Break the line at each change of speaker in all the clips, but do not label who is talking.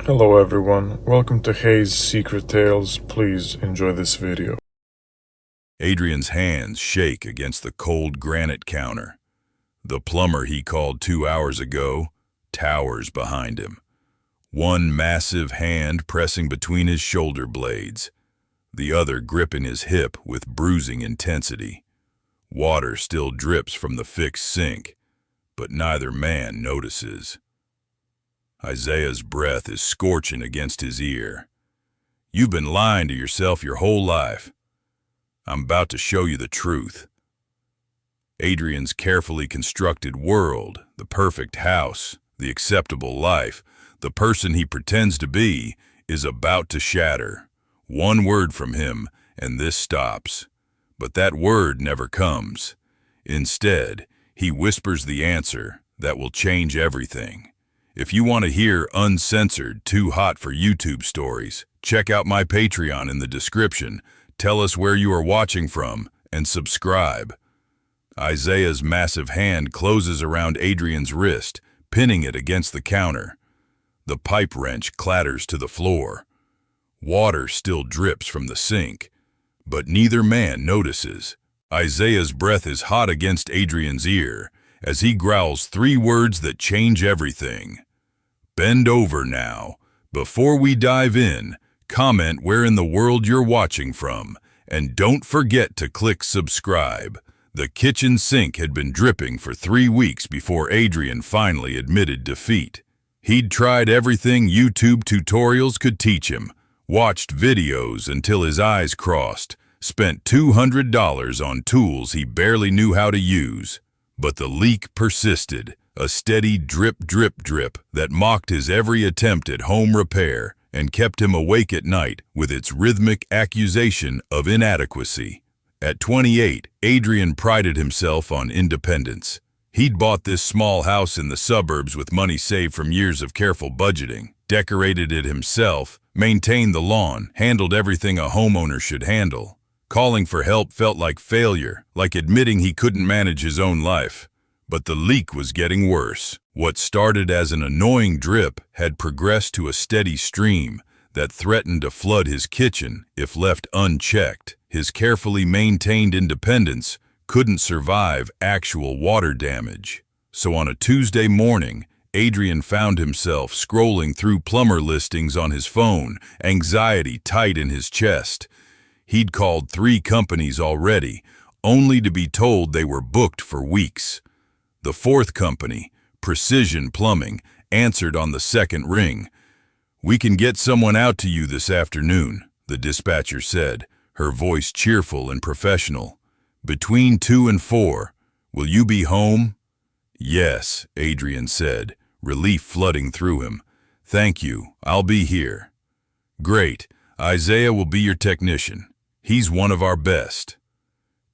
Hello everyone, welcome to Hayes Secret Tales. Please enjoy this video.
Adrian's hands shake against the cold granite counter. The plumber he called 2 hours ago towers behind him. One massive hand pressing between his shoulder blades, the other gripping his hip with bruising intensity. Water still drips from the fixed sink, but neither man notices. Isaiah's breath is scorching against his ear. You've been lying to yourself your whole life. I'm about to show you the truth. Adrian's carefully constructed world, the perfect house, the acceptable life, the person he pretends to be, is about to shatter. One word from him, and this stops. But that word never comes. Instead, he whispers the answer that will change everything. If you want to hear uncensored, too hot for YouTube stories, check out my Patreon in the description. Tell us where you are watching from, and subscribe. Isaiah's massive hand closes around Adrian's wrist, pinning it against the counter. The pipe wrench clatters to the floor. Water still drips from the sink, but neither man notices. Isaiah's breath is hot against Adrian's ear as he growls 3 words that change everything. Bend over now. Before we dive in, comment where in the world you're watching from, and don't forget to click subscribe. The kitchen sink had been dripping for 3 weeks before Adrian finally admitted defeat. He'd tried everything YouTube tutorials could teach him, watched videos until his eyes crossed, spent $200 on tools he barely knew how to use. But the leak persisted, a steady drip, drip, drip that mocked his every attempt at home repair and kept him awake at night with its rhythmic accusation of inadequacy. At 28, Adrian prided himself on independence. He'd bought this small house in the suburbs with money saved from years of careful budgeting, decorated it himself, maintained the lawn, handled everything a homeowner should handle. Calling for help felt like failure, like admitting he couldn't manage his own life. But the leak was getting worse. What started as an annoying drip had progressed to a steady stream that threatened to flood his kitchen if left unchecked. His carefully maintained independence couldn't survive actual water damage. So on a Tuesday morning, Adrian found himself scrolling through plumber listings on his phone, anxiety tight in his chest. He'd called 3 companies already, only to be told they were booked for weeks. The 4th company, Precision Plumbing, answered on the 2nd ring. "We can get someone out to you this afternoon," the dispatcher said, her voice cheerful and professional. "Between 2 and 4. Will you be home?" "Yes," Adrian said, relief flooding through him. "Thank you, I'll be here." "Great, Isaiah will be your technician. He's one of our best."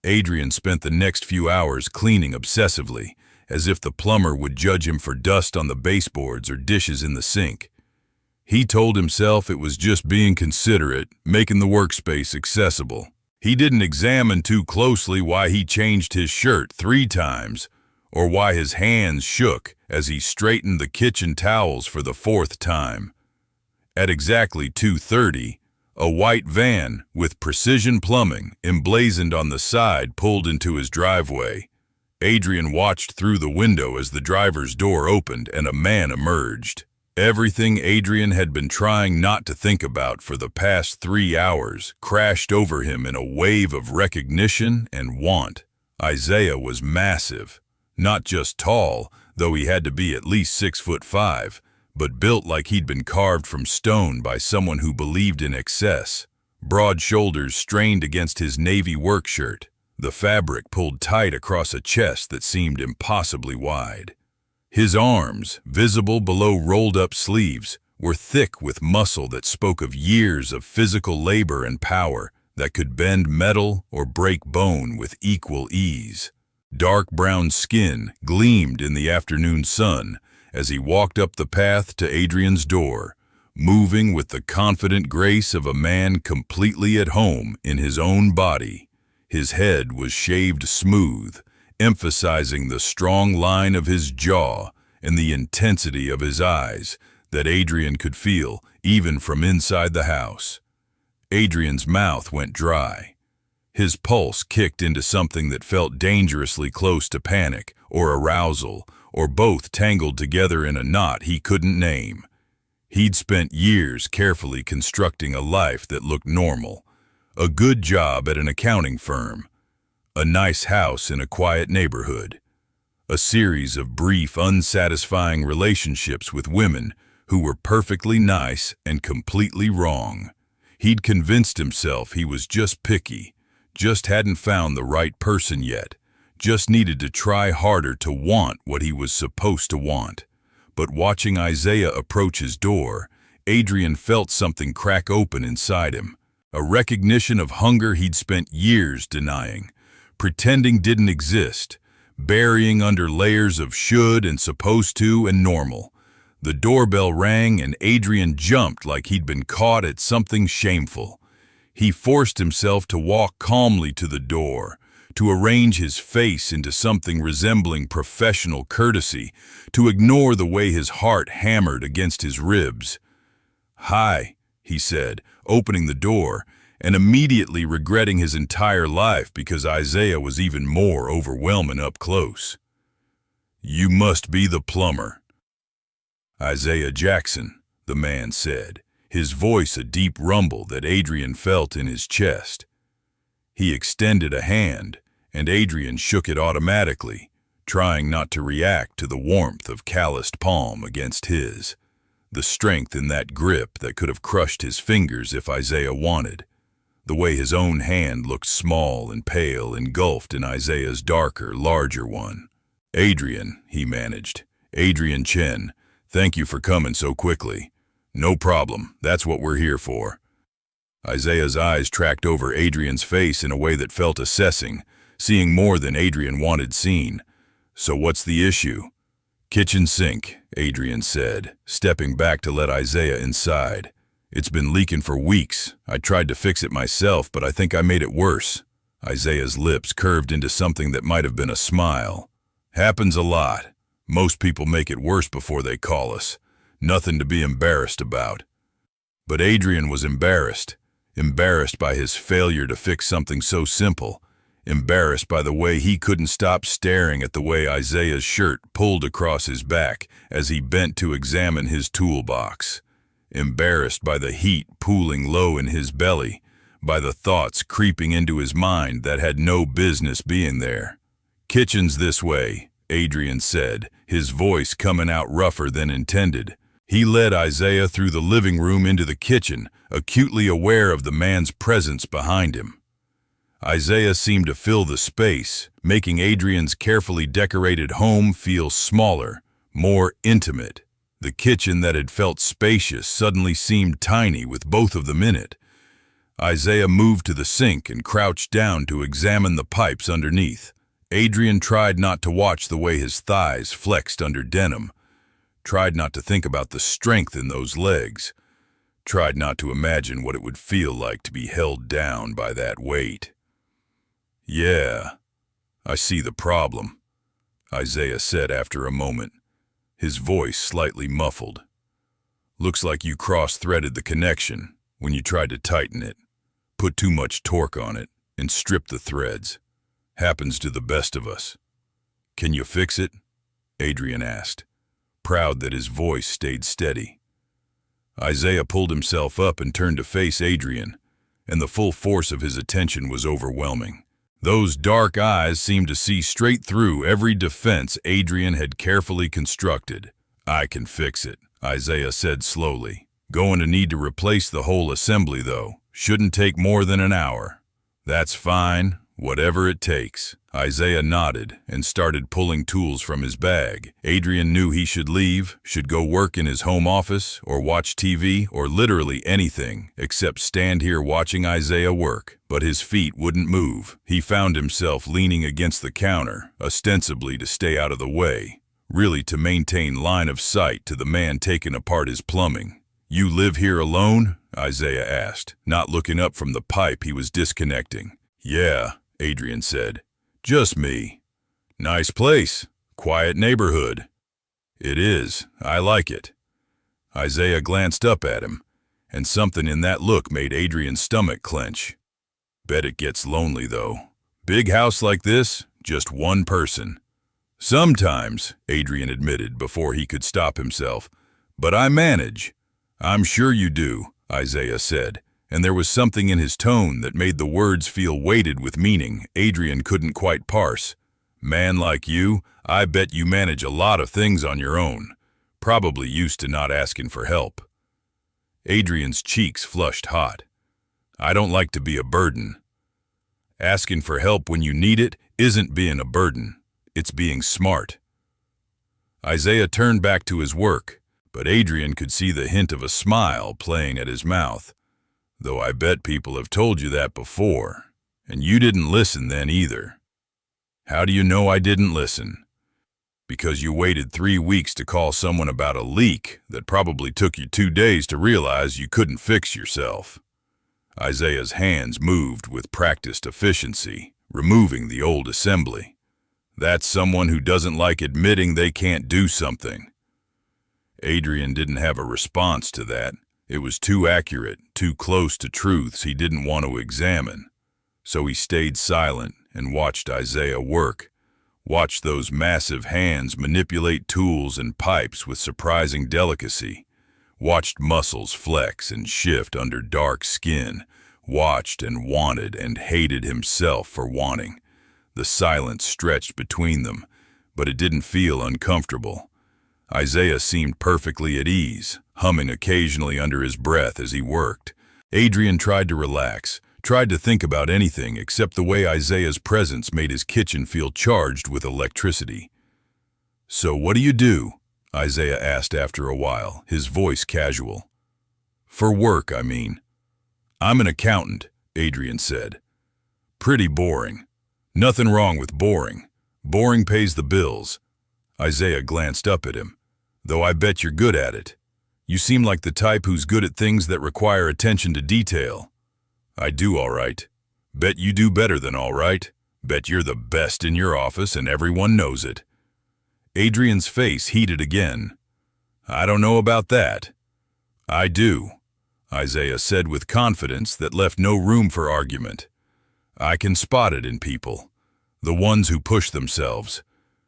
Adrian spent the next few hours cleaning obsessively, as if the plumber would judge him for dust on the baseboards or dishes in the sink. He told himself it was just being considerate, making the workspace accessible. He didn't examine too closely why he changed his shirt 3 times, or why his hands shook as he straightened the kitchen towels for the 4th time. At exactly 2:30, a white van with Precision Plumbing emblazoned on the side pulled into his driveway. Adrian watched through the window as the driver's door opened and a man emerged. Everything Adrian had been trying not to think about for the past 3 hours crashed over him in a wave of recognition and want. Isaiah was massive, not just tall, though he had to be at least 6'5", but built like he'd been carved from stone by someone who believed in excess. Broad shoulders strained against his navy work shirt, the fabric pulled tight across a chest that seemed impossibly wide. His arms, visible below rolled-up sleeves, were thick with muscle that spoke of years of physical labor and power that could bend metal or break bone with equal ease. Dark brown skin gleamed in the afternoon sun as he walked up the path to Adrian's door, moving with the confident grace of a man completely at home in his own body. His head was shaved smooth, emphasizing the strong line of his jaw and the intensity of his eyes that Adrian could feel even from inside the house. Adrian's mouth went dry. His pulse kicked into something that felt dangerously close to panic or arousal, or both tangled together in a knot he couldn't name. He'd spent years carefully constructing a life that looked normal. A good job at an accounting firm. A nice house in a quiet neighborhood. A series of brief, unsatisfying relationships with women who were perfectly nice and completely wrong. He'd convinced himself he was just picky, just hadn't found the right person yet, just needed to try harder to want what he was supposed to want. But watching Isaiah approach his door, Adrian felt something crack open inside him. A recognition of hunger he'd spent years denying, pretending didn't exist, burying under layers of should and supposed to and normal. The doorbell rang and Adrian jumped like he'd been caught at something shameful. He forced himself to walk calmly to the door, to arrange his face into something resembling professional courtesy, to ignore the way his heart hammered against his ribs. "Hi," he said, opening the door, and immediately regretting his entire life because Isaiah was even more overwhelming up close. "You must be the plumber." "Isaiah Jackson," the man said, his voice a deep rumble that Adrian felt in his chest. He extended a hand, and Adrian shook it automatically, trying not to react to the warmth of calloused palm against his, the strength in that grip that could have crushed his fingers if Isaiah wanted, the way his own hand looked small and pale engulfed in Isaiah's darker, larger one. "Adrian," he managed. "Adrian Chen, thank you for coming so quickly." "No problem, that's what we're here for." Isaiah's eyes tracked over Adrian's face in a way that felt assessing, seeing more than Adrian wanted seen. "So what's the issue?" "Kitchen sink," Adrian said, stepping back to let Isaiah inside. "It's been leaking for weeks. I tried to fix it myself, but I think I made it worse." Isaiah's lips curved into something that might have been a smile. "Happens a lot. Most people make it worse before they call us. Nothing to be embarrassed about." But Adrian was embarrassed by his failure to fix something so simple, embarrassed by the way he couldn't stop staring at the way Isaiah's shirt pulled across his back as he bent to examine his toolbox, embarrassed by the heat pooling low in his belly, by the thoughts creeping into his mind that had no business being there. "Kitchen's this way," Adrian said, his voice coming out rougher than intended. He led Isaiah through the living room into the kitchen, acutely aware of the man's presence behind him. Isaiah seemed to fill the space, making Adrian's carefully decorated home feel smaller, more intimate. The kitchen that had felt spacious suddenly seemed tiny with both of them in it. Isaiah moved to the sink and crouched down to examine the pipes underneath. Adrian tried not to watch the way his thighs flexed under denim, tried not to think about the strength in those legs, tried not to imagine what it would feel like to be held down by that weight. "Yeah, I see the problem," Isaiah said after a moment, his voice slightly muffled. "Looks like you cross-threaded the connection when you tried to tighten it, put too much torque on it, and stripped the threads. Happens to the best of us. Can you fix it?" Adrian asked, proud that his voice stayed steady. Isaiah pulled himself up and turned to face Adrian, and the full force of his attention was overwhelming. Those dark eyes seemed to see straight through every defense Adrian had carefully constructed. "I can fix it," Isaiah said slowly. "Going to need to replace the whole assembly, though. Shouldn't take more than an hour." "That's fine, whatever it takes." Isaiah nodded and started pulling tools from his bag. Adrian knew he should leave, should go work in his home office, or watch TV, or literally anything, except stand here watching Isaiah work. But his feet wouldn't move. He found himself leaning against the counter, ostensibly to stay out of the way, really to maintain line of sight to the man taking apart his plumbing. "You live here alone?" Isaiah asked, not looking up from the pipe he was disconnecting. "Yeah," Adrian said. "Just me." "Nice place. Quiet neighborhood." "It is. I like it." Isaiah glanced up at him, and something in that look made Adrian's stomach clench. Bet it gets lonely, though. Big house like this, just one person. Sometimes, Adrian admitted before he could stop himself. But I manage. I'm sure you do, Isaiah said, and there was something in his tone that made the words feel weighted with meaning Adrian couldn't quite parse. Man like you, I bet you manage a lot of things on your own. Probably used to not asking for help. Adrian's cheeks flushed hot. I don't like to be a burden. Asking for help when you need it isn't being a burden. It's being smart. Isaiah turned back to his work, but Adrian could see the hint of a smile playing at his mouth. Though I bet people have told you that before, and you didn't listen then either. How do you know I didn't listen? Because you waited 3 weeks to call someone about a leak that probably took you 2 days to realize you couldn't fix yourself. Isaiah's hands moved with practiced efficiency, removing the old assembly. That's someone who doesn't like admitting they can't do something. Adrian didn't have a response to that. It was too accurate, too close to truths he didn't want to examine. So he stayed silent and watched Isaiah work. Watched those massive hands manipulate tools and pipes with surprising delicacy. Watched muscles flex and shift under dark skin. Watched and wanted and hated himself for wanting. The silence stretched between them, but it didn't feel uncomfortable. Isaiah seemed perfectly at ease, humming occasionally under his breath as he worked. Adrian tried to relax, tried to think about anything except the way Isaiah's presence made his kitchen feel charged with electricity. So what do you do? Isaiah asked after a while, his voice casual. For work, I mean. I'm an accountant, Adrian said. Pretty boring. Nothing wrong with boring. Boring pays the bills. Isaiah glanced up at him. Though I bet you're good at it. You seem like the type who's good at things that require attention to detail. I do all right. Bet you do better than all right. Bet you're the best in your office and everyone knows it. Adrian's face heated again. I don't know about that. I do, Isaiah said with confidence that left no room for argument. I can spot it in people. The ones who push themselves,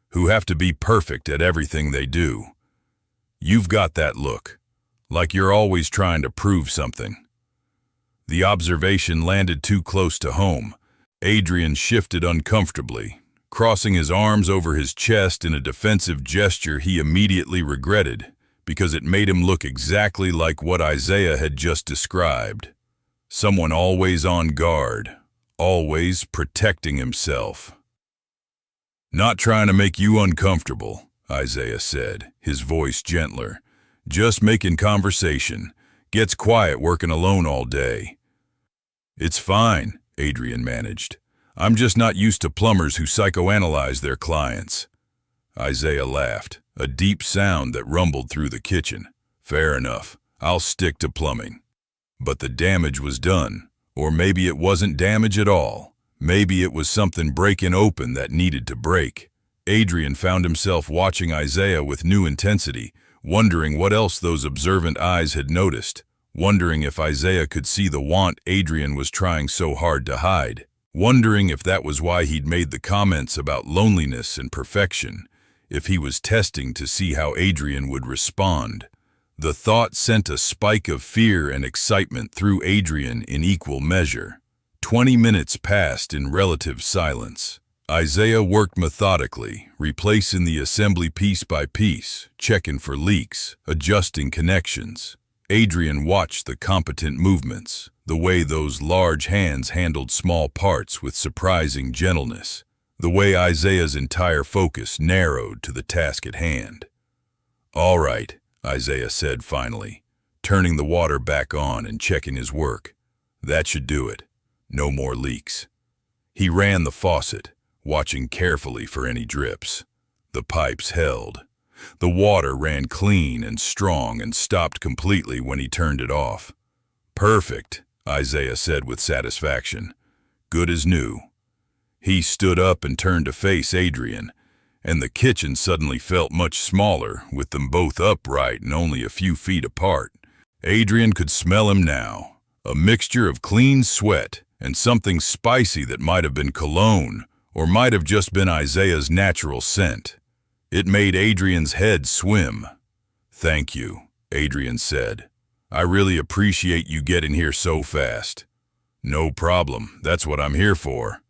who have to be perfect at everything they do. You've got that look, like you're always trying to prove something. The observation landed too close to home. Adrian shifted uncomfortably, crossing his arms over his chest in a defensive gesture he immediately regretted because it made him look exactly like what Isaiah had just described. Someone always on guard, always protecting himself. Not trying to make you uncomfortable, Isaiah said, his voice gentler. Just making conversation. Gets quiet working alone all day. It's fine, Adrian managed. I'm just not used to plumbers who psychoanalyze their clients. Isaiah laughed, a deep sound that rumbled through the kitchen. Fair enough. I'll stick to plumbing. But the damage was done. Or maybe it wasn't damage at all. Maybe it was something breaking open that needed to break. Adrian found himself watching Isaiah with new intensity, wondering what else those observant eyes had noticed, wondering if Isaiah could see the want Adrian was trying so hard to hide, wondering if that was why he'd made the comments about loneliness and perfection, if he was testing to see how Adrian would respond. The thought sent a spike of fear and excitement through Adrian in equal measure. 20 minutes passed in relative silence. Isaiah worked methodically, replacing the assembly piece by piece, checking for leaks, adjusting connections. Adrian watched the competent movements, the way those large hands handled small parts with surprising gentleness, the way Isaiah's entire focus narrowed to the task at hand. All right, Isaiah said finally, turning the water back on and checking his work. That should do it. No more leaks. He ran the faucet, watching carefully for any drips. The pipes held. The water ran clean and strong and stopped completely when he turned it off. Perfect, Isaiah said with satisfaction. Good as new. He stood up and turned to face Adrian, and the kitchen suddenly felt much smaller, with them both upright and only a few feet apart. Adrian could smell him now, a mixture of clean sweat and something spicy that might have been cologne, or might have just been Isaiah's natural scent. It made Adrian's head swim. "Thank you," Adrian said. "I really appreciate you getting here so fast." "No problem, that's what I'm here for."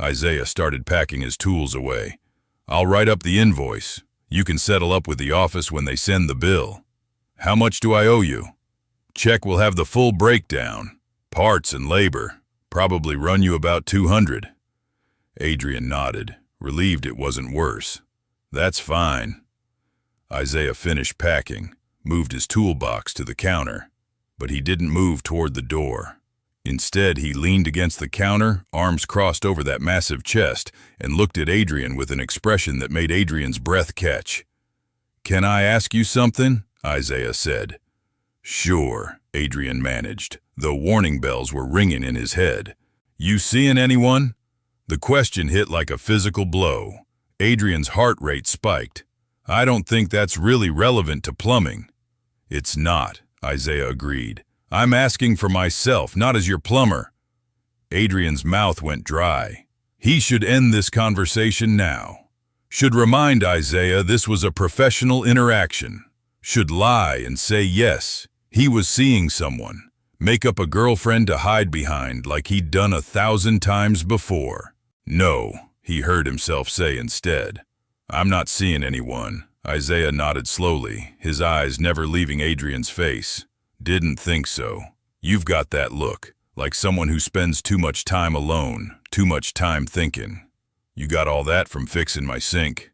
Isaiah started packing his tools away. "I'll write up the invoice. You can settle up with the office when they send the bill." "How much do I owe you?" "Check will have the full breakdown. Parts and labor. Probably run you about 200. Adrian nodded, relieved it wasn't worse. "That's fine." Isaiah finished packing, moved his toolbox to the counter, but he didn't move toward the door. Instead, he leaned against the counter, arms crossed over that massive chest, and looked at Adrian with an expression that made Adrian's breath catch. "Can I ask you something?" Isaiah said. "Sure," Adrian managed, though warning bells were ringing in his head. "You seeing anyone?" The question hit like a physical blow. Adrian's heart rate spiked. "I don't think that's really relevant to plumbing." "It's not," Isaiah agreed. "I'm asking for myself, not as your plumber." Adrian's mouth went dry. He should end this conversation now. Should remind Isaiah this was a professional interaction. Should lie and say yes, he was seeing someone. Make up a girlfriend to hide behind like he'd done 1,000 times before. "No," he heard himself say instead. "I'm not seeing anyone." Isaiah nodded slowly, his eyes never leaving Adrian's face. "Didn't think so. You've got that look, like someone who spends too much time alone, too much time thinking. You got all that from fixing my sink.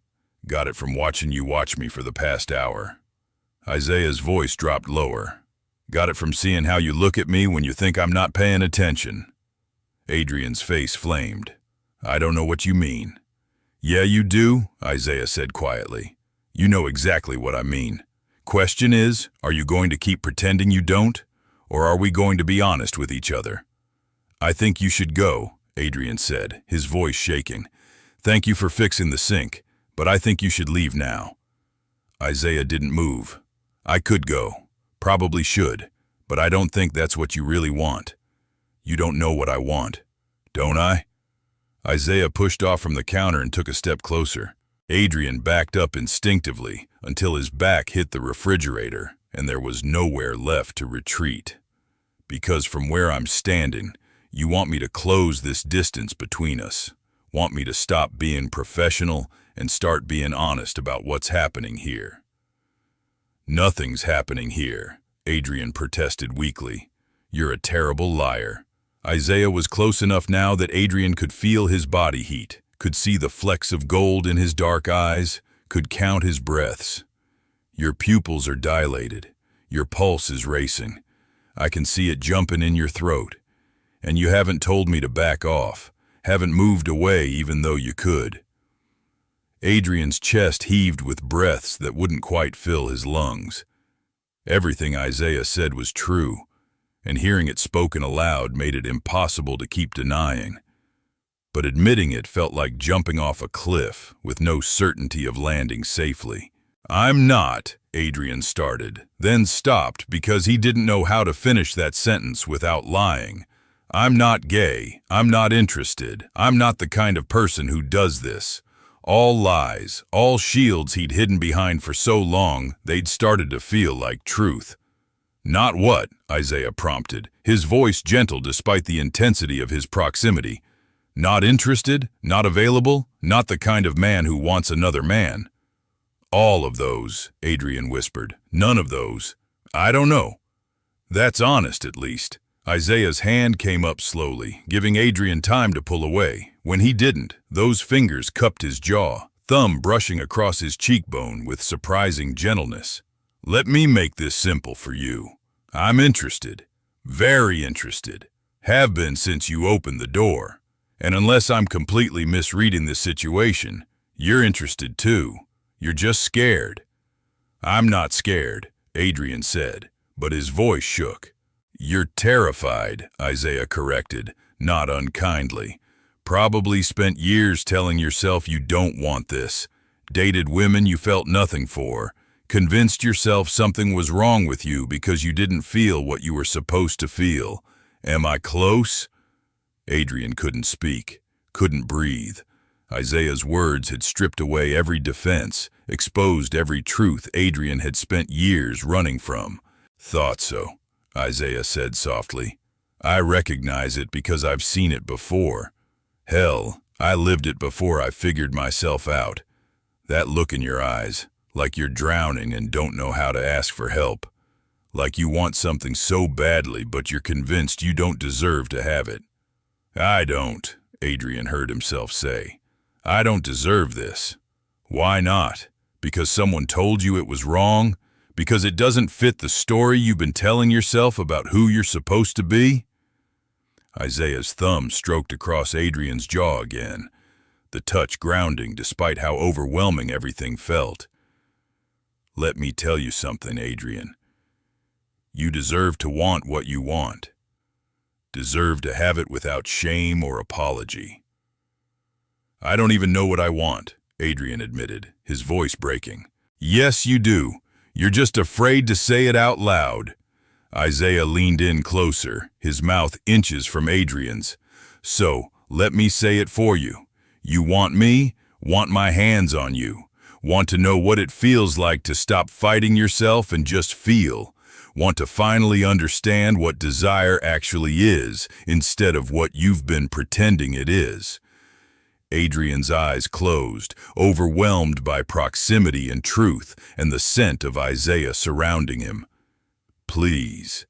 Got it from watching you watch me for the past hour." Isaiah's voice dropped lower. "Got it from seeing how you look at me when you think I'm not paying attention." Adrian's face flamed. "I don't know what you mean." "Yeah, you do," Isaiah said quietly. "You know exactly what I mean. Question is, are you going to keep pretending you don't? Or are we going to be honest with each other?" "I think you should go," Adrian said, his voice shaking. "Thank you for fixing the sink, but I think you should leave now." Isaiah didn't move. "I could go. Probably should, but I don't think that's what you really want." "You don't know what I want." "Don't I?" Isaiah pushed off from the counter and took a step closer. Adrian backed up instinctively until his back hit the refrigerator and there was nowhere left to retreat. "Because from where I'm standing, you want me to close this distance between us. Want me to stop being professional and start being honest about what's happening here." "Nothing's happening here," Adrian protested weakly. "You're a terrible liar." Isaiah was close enough now that Adrian could feel his body heat, could see the flecks of gold in his dark eyes, could count his breaths. "Your pupils are dilated. Your pulse is racing. I can see it jumping in your throat. And you haven't told me to back off, haven't moved away even though you could." Adrian's chest heaved with breaths that wouldn't quite fill his lungs. Everything Isaiah said was true, and hearing it spoken aloud made it impossible to keep denying. But admitting it felt like jumping off a cliff with no certainty of landing safely. "I'm not," Adrian started, then stopped because he didn't know how to finish that sentence without lying. "I'm not gay. I'm not interested. I'm not the kind of person who does this." All lies, all shields he'd hidden behind for so long they'd started to feel like truth. "Not what?" Isaiah prompted, his voice gentle despite the intensity of his proximity. "Not interested? Not available? Not the kind of man who wants another man?" "All of those," Adrian whispered. "None of those." "I don't know." "That's honest, at least." Isaiah's hand came up slowly, giving Adrian time to pull away. When he didn't, those fingers cupped his jaw, thumb brushing across his cheekbone with surprising gentleness. "Let me make this simple for you. I'm interested. Very interested. Have been since you opened the door. And unless I'm completely misreading the situation, you're interested too. You're just scared." "I'm not scared," Adrian said, but his voice shook. "You're terrified," Isaiah corrected, not unkindly. "Probably spent years telling yourself you don't want this, dated women you felt nothing for, convinced yourself something was wrong with you because you didn't feel what you were supposed to feel. Am I close? Adrian couldn't speak, couldn't breathe. Isaiah's words had stripped away every defense, exposed every truth Adrian had spent years running from. Thought so, Isaiah said softly. I recognize it because I've seen it before. Hell, I lived it before I figured myself out. That look in your eyes, like you're drowning and don't know how to ask for help. Like you want something so badly, but you're convinced you don't deserve to have it. I don't, Adrian heard himself say. I don't deserve this. Why not? Because someone told you it was wrong? Because it doesn't fit the story you've been telling yourself about who you're supposed to be? Isaiah's thumb stroked across Adrian's jaw again, the touch grounding despite how overwhelming everything felt. Let me tell you something, Adrian. You deserve to want what you want. Deserve to have it without shame or apology. I don't even know what I want, Adrian admitted, his voice breaking. Yes, you do. You're just afraid to say it out loud. Isaiah leaned in closer, his mouth inches from Adrian's. So, let me say it for you. You want me? Want my hands on you. Want to know what it feels like to stop fighting yourself and just feel. Want to finally understand what desire actually is, instead of what you've been pretending it is. Adrian's eyes closed, overwhelmed by proximity and truth and the scent of Isaiah surrounding him. Please.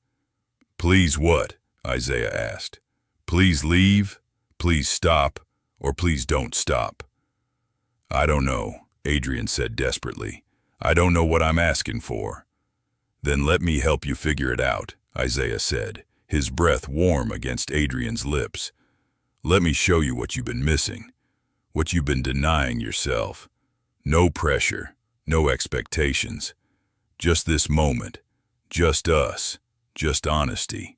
Please what? Isaiah asked. Please leave? Please stop? Or please don't stop? I don't know, Adrian said desperately. I don't know what I'm asking for. Then let me help you figure it out, Isaiah said, his breath warm against Adrian's lips. Let me show you what you've been missing, what you've been denying yourself. No pressure, no expectations. Just this moment. Just us. Just honesty.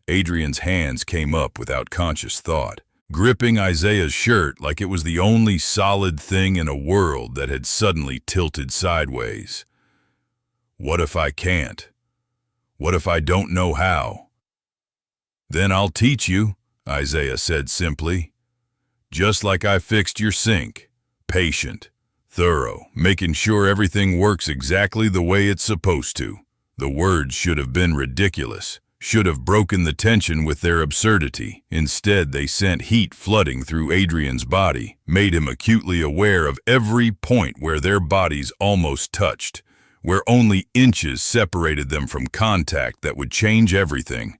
Adrian's hands came up without conscious thought, gripping Isaiah's shirt like it was the only solid thing in a world that had suddenly tilted sideways. What if I can't? What if I don't know how? Then I'll teach you, Isaiah said simply. Just like I fixed your sink. Patient, thorough, making sure everything works exactly the way it's supposed to. The words should have been ridiculous, should have broken the tension with their absurdity. Instead, they sent heat flooding through Adrian's body, made him acutely aware of every point where their bodies almost touched, where only inches separated them from contact that would change everything.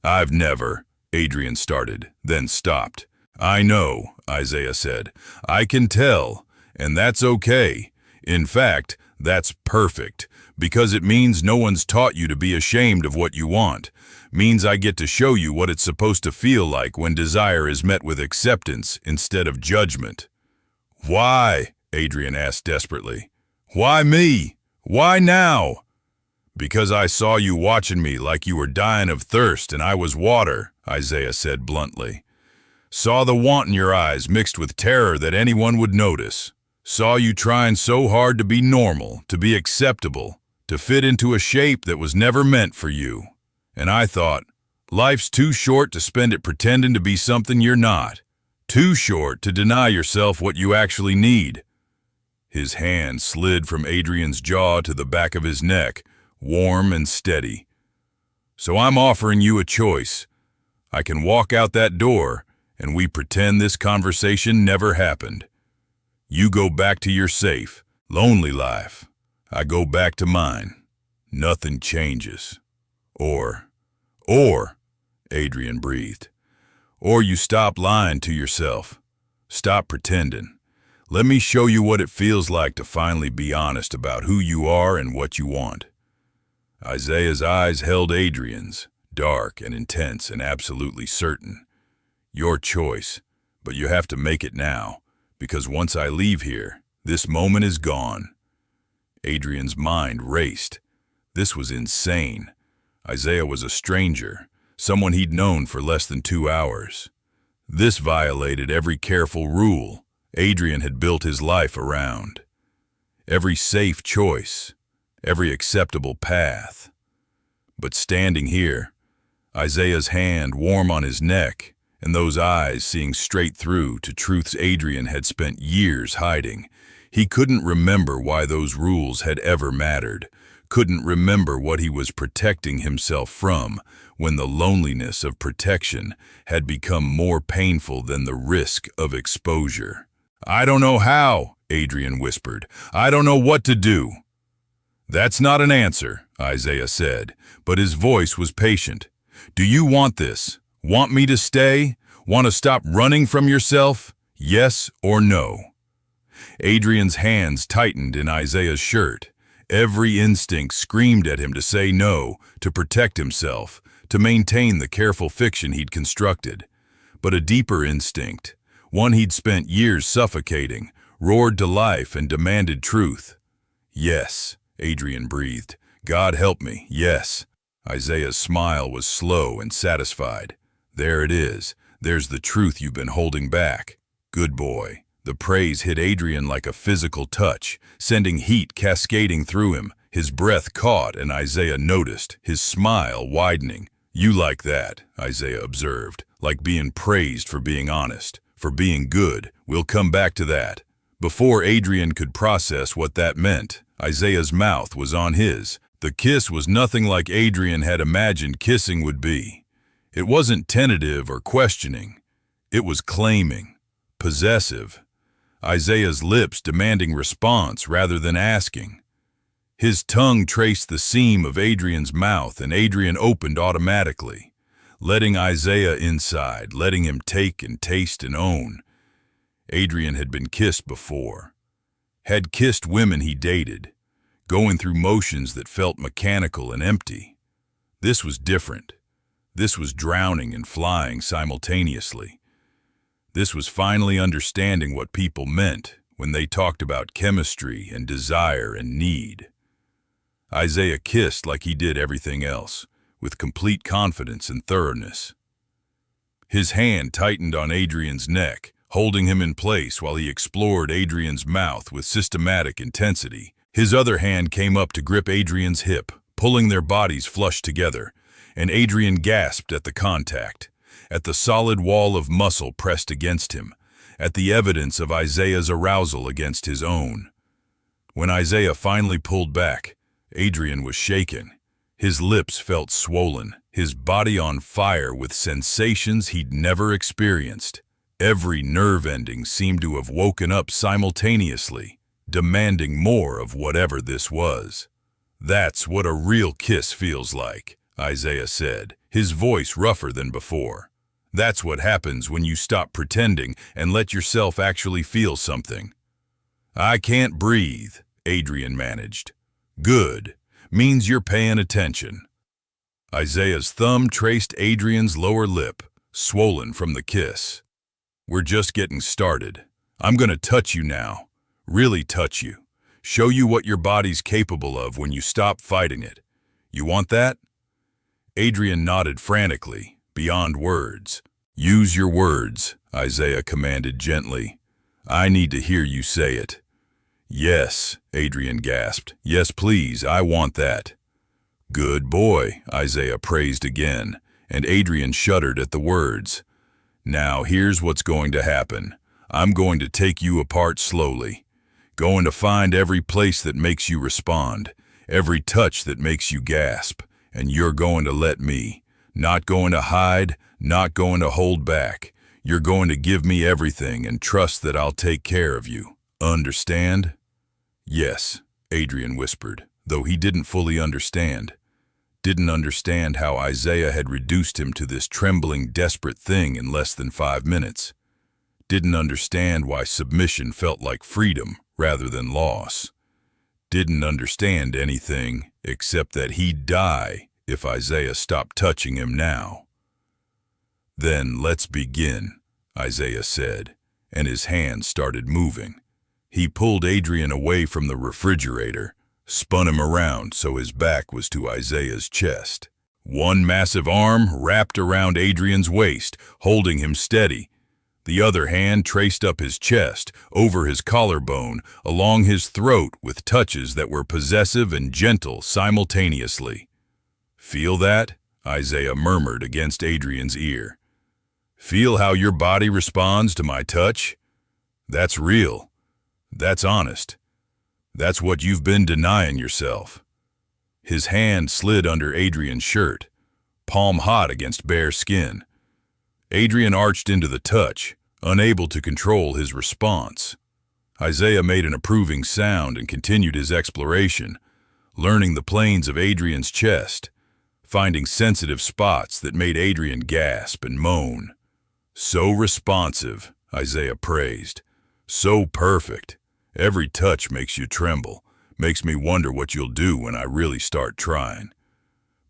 I've never, Adrian started, then stopped. I know, Isaiah said. I can tell, and that's okay. In fact, that's perfect, because it means no one's taught you to be ashamed of what you want. Means I get to show you what it's supposed to feel like when desire is met with acceptance instead of judgment. Why? Adrian asked desperately. Why me? Why now? Because I saw you watching me like you were dying of thirst and I was water, Isaiah said bluntly. Saw the want in your eyes mixed with terror that anyone would notice. Saw you trying so hard to be normal, to be acceptable, to fit into a shape that was never meant for you. And I thought, life's too short to spend it pretending to be something you're not. Too short to deny yourself what you actually need. His hand slid from Adrian's jaw to the back of his neck, warm and steady. So I'm offering you a choice. I can walk out that door, and we pretend this conversation never happened. You go back to your safe, lonely life. I go back to mine. Nothing changes. Or, Adrian breathed. Or you stop lying to yourself. Stop pretending. Let me show you what it feels like to finally be honest about who you are and what you want. Isaiah's eyes held Adrian's, dark and intense and absolutely certain. Your choice, but you have to make it now, because once I leave here, this moment is gone. Adrian's mind raced. This was insane. Isaiah was a stranger, someone he'd known for less than 2 hours. This violated every careful rule, Adrian had built his life around. Every safe choice, every acceptable path. But standing here, Isaiah's hand warm on his neck, and those eyes seeing straight through to truths Adrian had spent years hiding, he couldn't remember why those rules had ever mattered, couldn't remember what he was protecting himself from when the loneliness of protection had become more painful than the risk of exposure. "I don't know how," Adrian whispered. "I don't know what to do." "That's not an answer," Isaiah said, but his voice was patient. "Do you want this? Want me to stay? Want to stop running from yourself? Yes or no?" Adrian's hands tightened in Isaiah's shirt. Every instinct screamed at him to say no, to protect himself, to maintain the careful fiction he'd constructed. But a deeper instinct, one he'd spent years suffocating, roared to life and demanded truth. "Yes," Adrian breathed. "God help me, yes." Isaiah's smile was slow and satisfied. "There it is. There's the truth you've been holding back. Good boy." The praise hit Adrian like a physical touch, sending heat cascading through him. His breath caught and Isaiah noticed, his smile widening. "You like that," Isaiah observed, "like being praised for being honest, for being good. We'll come back to that." Before Adrian could process what that meant, Isaiah's mouth was on his. The kiss was nothing like Adrian had imagined kissing would be. It wasn't tentative or questioning. It was claiming, possessive. Isaiah's lips demanding response rather than asking. His tongue traced the seam of Adrian's mouth and Adrian opened automatically, letting Isaiah inside, letting him take and taste and own. Adrian had been kissed before, had kissed women he dated, going through motions that felt mechanical and empty. This was different. This was drowning and flying simultaneously. This was finally understanding what people meant when they talked about chemistry and desire and need. Isaiah kissed like he did everything else, with complete confidence and thoroughness. His hand tightened on Adrian's neck, holding him in place while he explored Adrian's mouth with systematic intensity. His other hand came up to grip Adrian's hip, pulling their bodies flush together, and Adrian gasped at the contact, at the solid wall of muscle pressed against him, at the evidence of Isaiah's arousal against his own. When Isaiah finally pulled back, Adrian was shaken. His lips felt swollen, his body on fire with sensations he'd never experienced. Every nerve ending seemed to have woken up simultaneously, demanding more of whatever this was. "That's what a real kiss feels like," Isaiah said, his voice rougher than before. "That's what happens when you stop pretending and let yourself actually feel something." "I can't breathe," Adrian managed. "Good. Means you're paying attention." Isaiah's thumb traced Adrian's lower lip, swollen from the kiss. "We're just getting started. I'm gonna touch you now. Really touch you. Show you what your body's capable of when you stop fighting it. You want that?" Adrian nodded frantically, beyond words. "Use your words," Isaiah commanded gently. "I need to hear you say it." "Yes," Adrian gasped. "Yes, please, I want that." "Good boy," Isaiah praised again, and Adrian shuddered at the words. "Now here's what's going to happen. I'm going to take you apart slowly. Going to find every place that makes you respond, every touch that makes you gasp, and you're going to let me. Not going to hide, not going to hold back. You're going to give me everything and trust that I'll take care of you. Understand?" "Yes," Adrian whispered, though he didn't fully understand. Didn't understand how Isaiah had reduced him to this trembling, desperate thing in less than 5 minutes. Didn't understand why submission felt like freedom rather than loss. Didn't understand anything except that he'd die if Isaiah stopped touching him now. "Then let's begin," Isaiah said, and his hands started moving. He pulled Adrian away from the refrigerator, spun him around so his back was to Isaiah's chest. One massive arm wrapped around Adrian's waist, holding him steady, The other hand traced up his chest, over his collarbone, along his throat with touches that were possessive and gentle simultaneously. "Feel that?" Isaiah murmured against Adrian's ear. "Feel how your body responds to my touch? That's real. That's honest. That's what you've been denying yourself." His hand slid under Adrian's shirt, palm hot against bare skin. Adrian arched into the touch, unable to control his response. Isaiah made an approving sound and continued his exploration, learning the planes of Adrian's chest, finding sensitive spots that made Adrian gasp and moan. "So responsive," Isaiah praised. "So perfect. Every touch makes you tremble, makes me wonder what you'll do when I really start trying."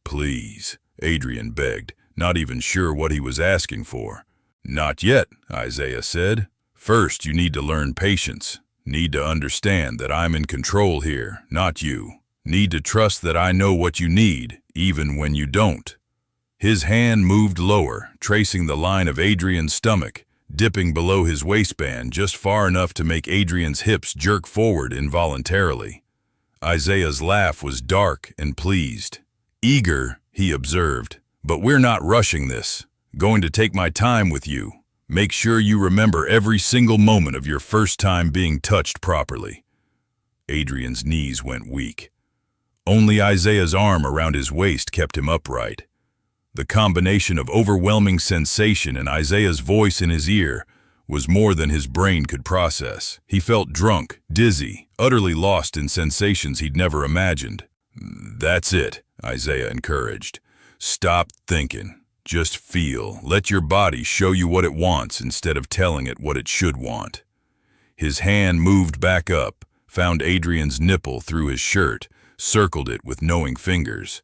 "Please," Adrian begged, not even sure what he was asking for. "Not yet," Isaiah said. "First, you need to learn patience. Need to understand that I'm in control here, not you. Need to trust that I know what you need, even when you don't." His hand moved lower, tracing the line of Adrian's stomach, dipping below his waistband just far enough to make Adrian's hips jerk forward involuntarily. Isaiah's laugh was dark and pleased. "Eager," he observed, "but we're not rushing this. Going to take my time with you. Make sure you remember every single moment of your first time being touched properly." Adrian's knees went weak. Only Isaiah's arm around his waist kept him upright. The combination of overwhelming sensation and Isaiah's voice in his ear was more than his brain could process. He felt drunk, dizzy, utterly lost in sensations he'd never imagined. "That's it," Isaiah encouraged. "Stop thinking. Just feel. Let your body show you what it wants instead of telling it what it should want." His hand moved back up, found Adrian's nipple through his shirt, circled it with knowing fingers.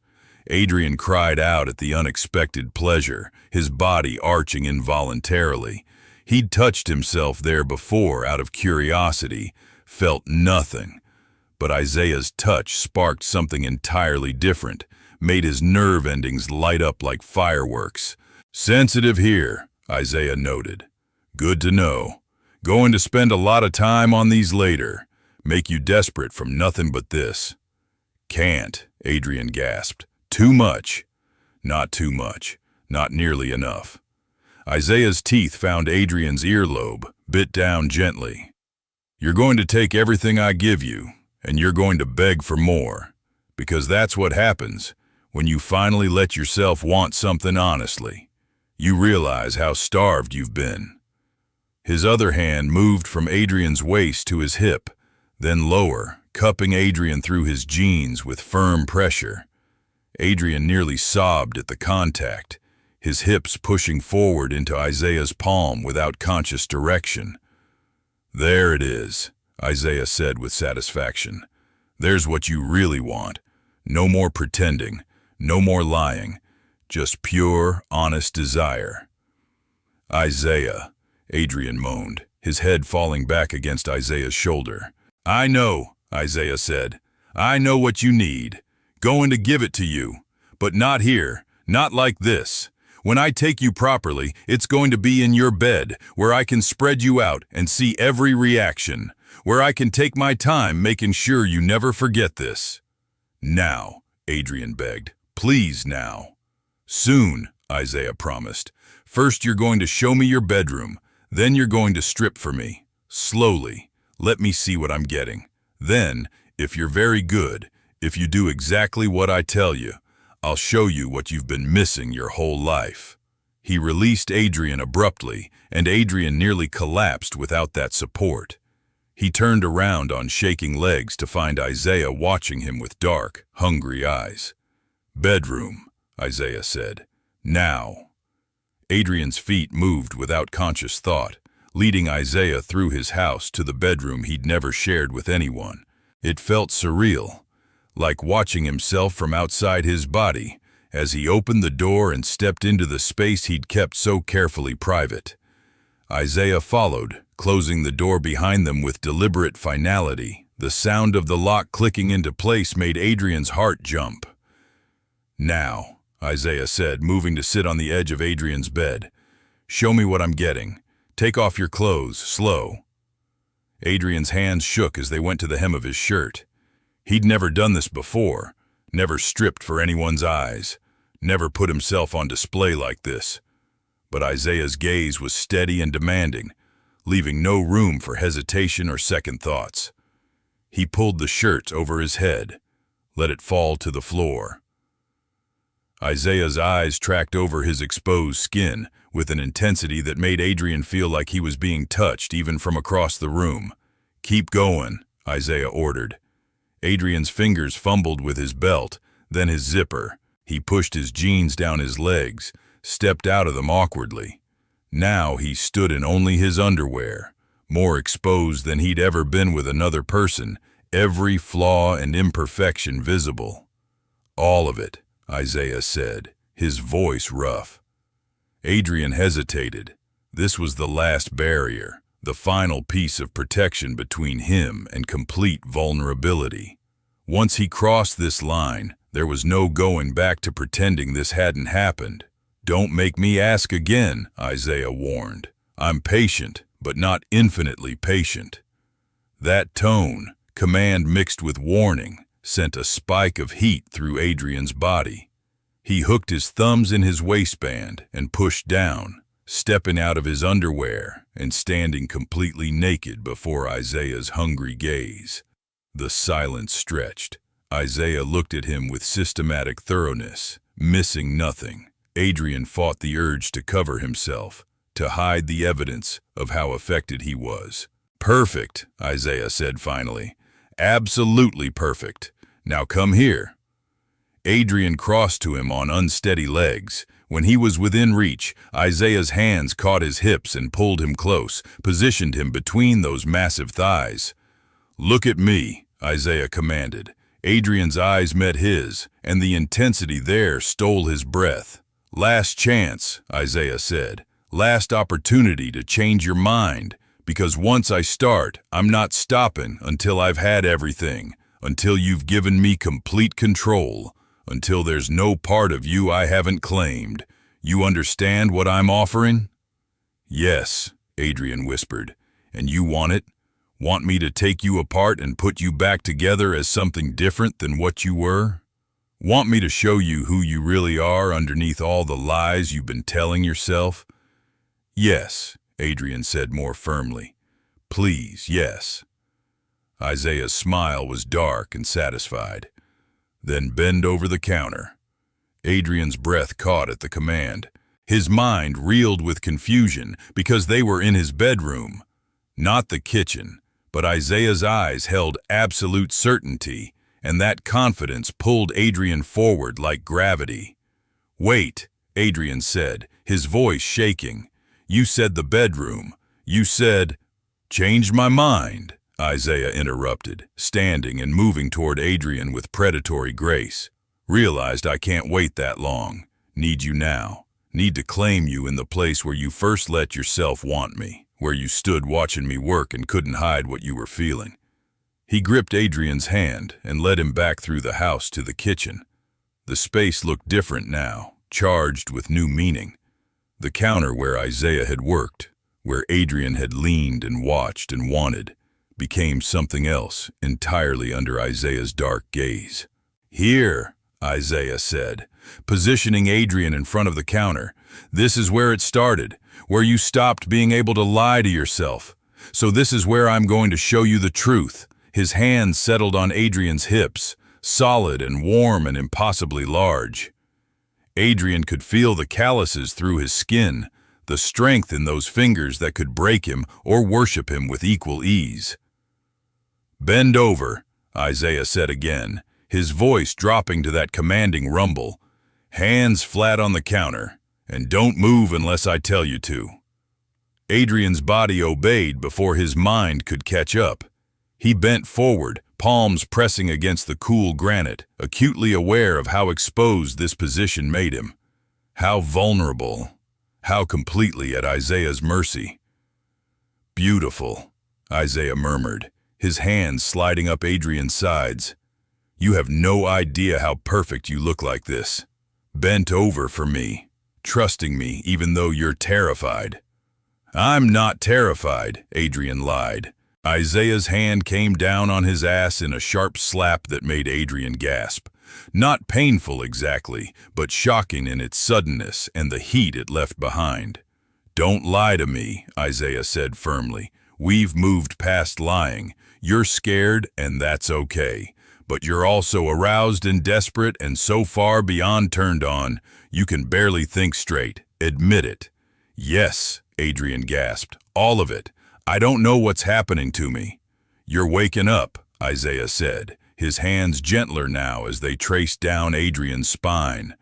Adrian cried out at the unexpected pleasure, his body arching involuntarily. He'd touched himself there before out of curiosity, felt nothing. But Isaiah's touch sparked something entirely different, made his nerve endings light up like fireworks. "Sensitive here," Isaiah noted. "Good to know. Going to spend a lot of time on these later. Make you desperate from nothing but this." "Can't," Adrian gasped. "Too much." "Not too much. Not nearly enough." Isaiah's teeth found Adrian's earlobe, bit down gently. "You're going to take everything I give you, and you're going to beg for more. Because that's what happens when you finally let yourself want something honestly. You realize how starved you've been." His other hand moved from Adrian's waist to his hip, then lower, cupping Adrian through his jeans with firm pressure. Adrian nearly sobbed at the contact, his hips pushing forward into Isaiah's palm without conscious direction. "There it is," Isaiah said with satisfaction. "There's what you really want. No more pretending, no more lying, just pure, honest desire." "Isaiah," Adrian moaned, his head falling back against Isaiah's shoulder. "I know," Isaiah said. "I know what you need. Going to give it to you. But not here, not like this. When I take you properly, it's going to be in your bed, where I can spread you out and see every reaction, where I can take my time making sure you never forget this." "Now," Adrian begged. "Please now." "Soon," Isaiah promised. "First you're going to show me your bedroom, then you're going to strip for me. Slowly. Let me see what I'm getting. Then, if you're very good, if you do exactly what I tell you, I'll show you what you've been missing your whole life." He released Adrian abruptly, and Adrian nearly collapsed without that support. He turned around on shaking legs to find Isaiah watching him with dark, hungry eyes. "Bedroom," Isaiah said. "Now." Adrian's feet moved without conscious thought, leading Isaiah through his house to the bedroom he'd never shared with anyone. It felt surreal, like watching himself from outside his body, as he opened the door and stepped into the space he'd kept so carefully private. Isaiah followed, closing the door behind them with deliberate finality. The sound of the lock clicking into place made Adrian's heart jump. "Now," Isaiah said, moving to sit on the edge of Adrian's bed. "Show me what I'm getting. Take off your clothes, slow." Adrian's hands shook as they went to the hem of his shirt. He'd never done this before, never stripped for anyone's eyes, never put himself on display like this. But Isaiah's gaze was steady and demanding, leaving no room for hesitation or second thoughts. He pulled the shirt over his head, let it fall to the floor. Isaiah's eyes tracked over his exposed skin with an intensity that made Adrian feel like he was being touched even from across the room. "Keep going," Isaiah ordered. Adrian's fingers fumbled with his belt, then his zipper. He pushed his jeans down his legs, stepped out of them awkwardly. Now he stood in only his underwear, more exposed than he'd ever been with another person, every flaw and imperfection visible. "All of it," Isaiah said, his voice rough. Adrian hesitated. This was the last barrier, the final piece of protection between him and complete vulnerability. Once he crossed this line, there was no going back to pretending this hadn't happened. "Don't make me ask again," Isaiah warned. "I'm patient, but not infinitely patient." That tone, command mixed with warning, sent a spike of heat through Adrian's body. He hooked his thumbs in his waistband and pushed down, stepping out of his underwear and standing completely naked before Isaiah's hungry gaze. The silence stretched. Isaiah looked at him with systematic thoroughness, missing nothing. Adrian fought the urge to cover himself, to hide the evidence of how affected he was. "Perfect," Isaiah said finally. "Absolutely perfect. Now come here." Adrian crossed to him on unsteady legs. When he was within reach, Isaiah's hands caught his hips and pulled him close, positioned him between those massive thighs. "Look at me," Isaiah commanded. Adrian's eyes met his, and the intensity there stole his breath. "Last chance," Isaiah said. "Last opportunity to change your mind. Because once I start, I'm not stopping until I've had everything, until you've given me complete control, until there's no part of you I haven't claimed. You understand what I'm offering?" "Yes," Adrian whispered. "And you want it? Want me to take you apart and put you back together as something different than what you were? Want me to show you who you really are underneath all the lies you've been telling yourself?" "Yes," Adrian said more firmly. "Please, yes." Isaiah's smile was dark and satisfied. "Then bend over the counter." Adrian's breath caught at the command. His mind reeled with confusion because they were in his bedroom, not the kitchen, but Isaiah's eyes held absolute certainty, and that confidence pulled Adrian forward like gravity. "Wait," Adrian said, his voice shaking. "You said the bedroom. You said—" "Changed my mind," Isaiah interrupted, standing and moving toward Adrian with predatory grace. "Realized I can't wait that long. Need you now. Need to claim you in the place where you first let yourself want me, where you stood watching me work and couldn't hide what you were feeling." He gripped Adrian's hand and led him back through the house to the kitchen. The space looked different now, charged with new meaning. The counter where Isaiah had worked, where Adrian had leaned and watched and wanted, became something else entirely under Isaiah's dark gaze. "Here," Isaiah said, positioning Adrian in front of the counter. "This is where it started, where you stopped being able to lie to yourself. So this is where I'm going to show you the truth." His hands settled on Adrian's hips, solid and warm and impossibly large. Adrian could feel the calluses through his skin, the strength in those fingers that could break him or worship him with equal ease. "Bend over," Isaiah said again, his voice dropping to that commanding rumble. "Hands flat on the counter, and don't move unless I tell you to." Adrian's body obeyed before his mind could catch up. He bent forward, palms pressing against the cool granite, acutely aware of how exposed this position made him. How vulnerable, how completely at Isaiah's mercy. "Beautiful," Isaiah murmured, his hands sliding up Adrian's sides. "You have no idea how perfect you look like this. Bent over for me, trusting me even though you're terrified." "I'm not terrified," Adrian lied. Isaiah's hand came down on his ass in a sharp slap that made Adrian gasp. Not painful exactly, but shocking in its suddenness and the heat it left behind. "Don't lie to me," Isaiah said firmly. "We've moved past lying. You're scared, and that's okay. But you're also aroused and desperate and so far beyond turned on, you can barely think straight. Admit it." "Yes," Adrian gasped. "All of it. I don't know what's happening to me." "You're waking up," Isaiah said, his hands gentler now as they traced down Adrian's spine.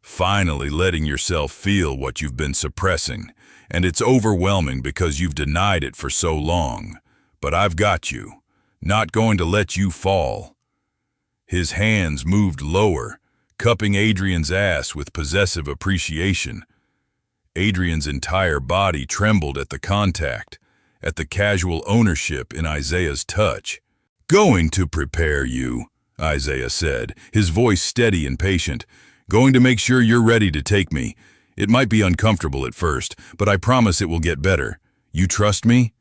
"Finally letting yourself feel what you've been suppressing, and it's overwhelming because you've denied it for so long. But I've got you. Not going to let you fall." His hands moved lower, cupping Adrian's ass with possessive appreciation. Adrian's entire body trembled at the contact, at the casual ownership in Isaiah's touch. "Going to prepare you," Isaiah said, his voice steady and patient. "Going to make sure you're ready to take me. It might be uncomfortable at first, but I promise it will get better. You trust me?"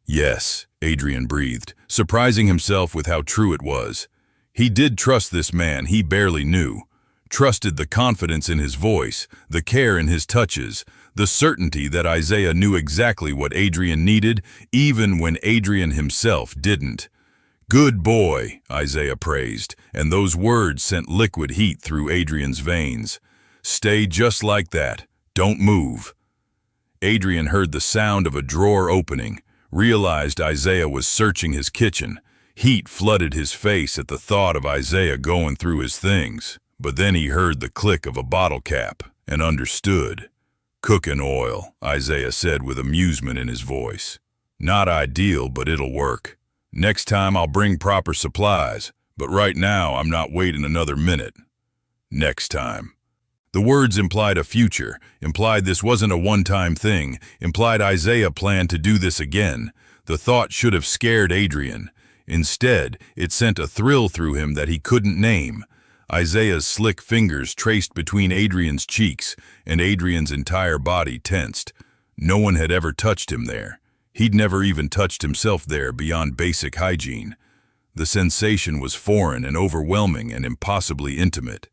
"Yes," Adrian breathed, surprising himself with how true it was. He did trust this man he barely knew. Trusted the confidence in his voice, the care in his touches, the certainty that Isaiah knew exactly what Adrian needed, even when Adrian himself didn't. "Good boy," Isaiah praised, and those words sent liquid heat through Adrian's veins. "Stay just like that. Don't move." Adrian heard the sound of a drawer opening, realized Isaiah was searching his kitchen. Heat flooded his face at the thought of Isaiah going through his things. But then he heard the click of a bottle cap and understood. "Cooking oil," Isaiah said with amusement in his voice. "Not ideal, but it'll work. Next time I'll bring proper supplies, but right now I'm not waiting another minute. Next time." The words implied a future, implied this wasn't a one-time thing, implied Isaiah planned to do this again. The thought should have scared Adrian. Instead, it sent a thrill through him that he couldn't name. Isaiah's slick fingers traced between Adrian's cheeks, and Adrian's entire body tensed. No one had ever touched him there. He'd never even touched himself there beyond basic hygiene. The sensation was foreign and overwhelming and impossibly intimate.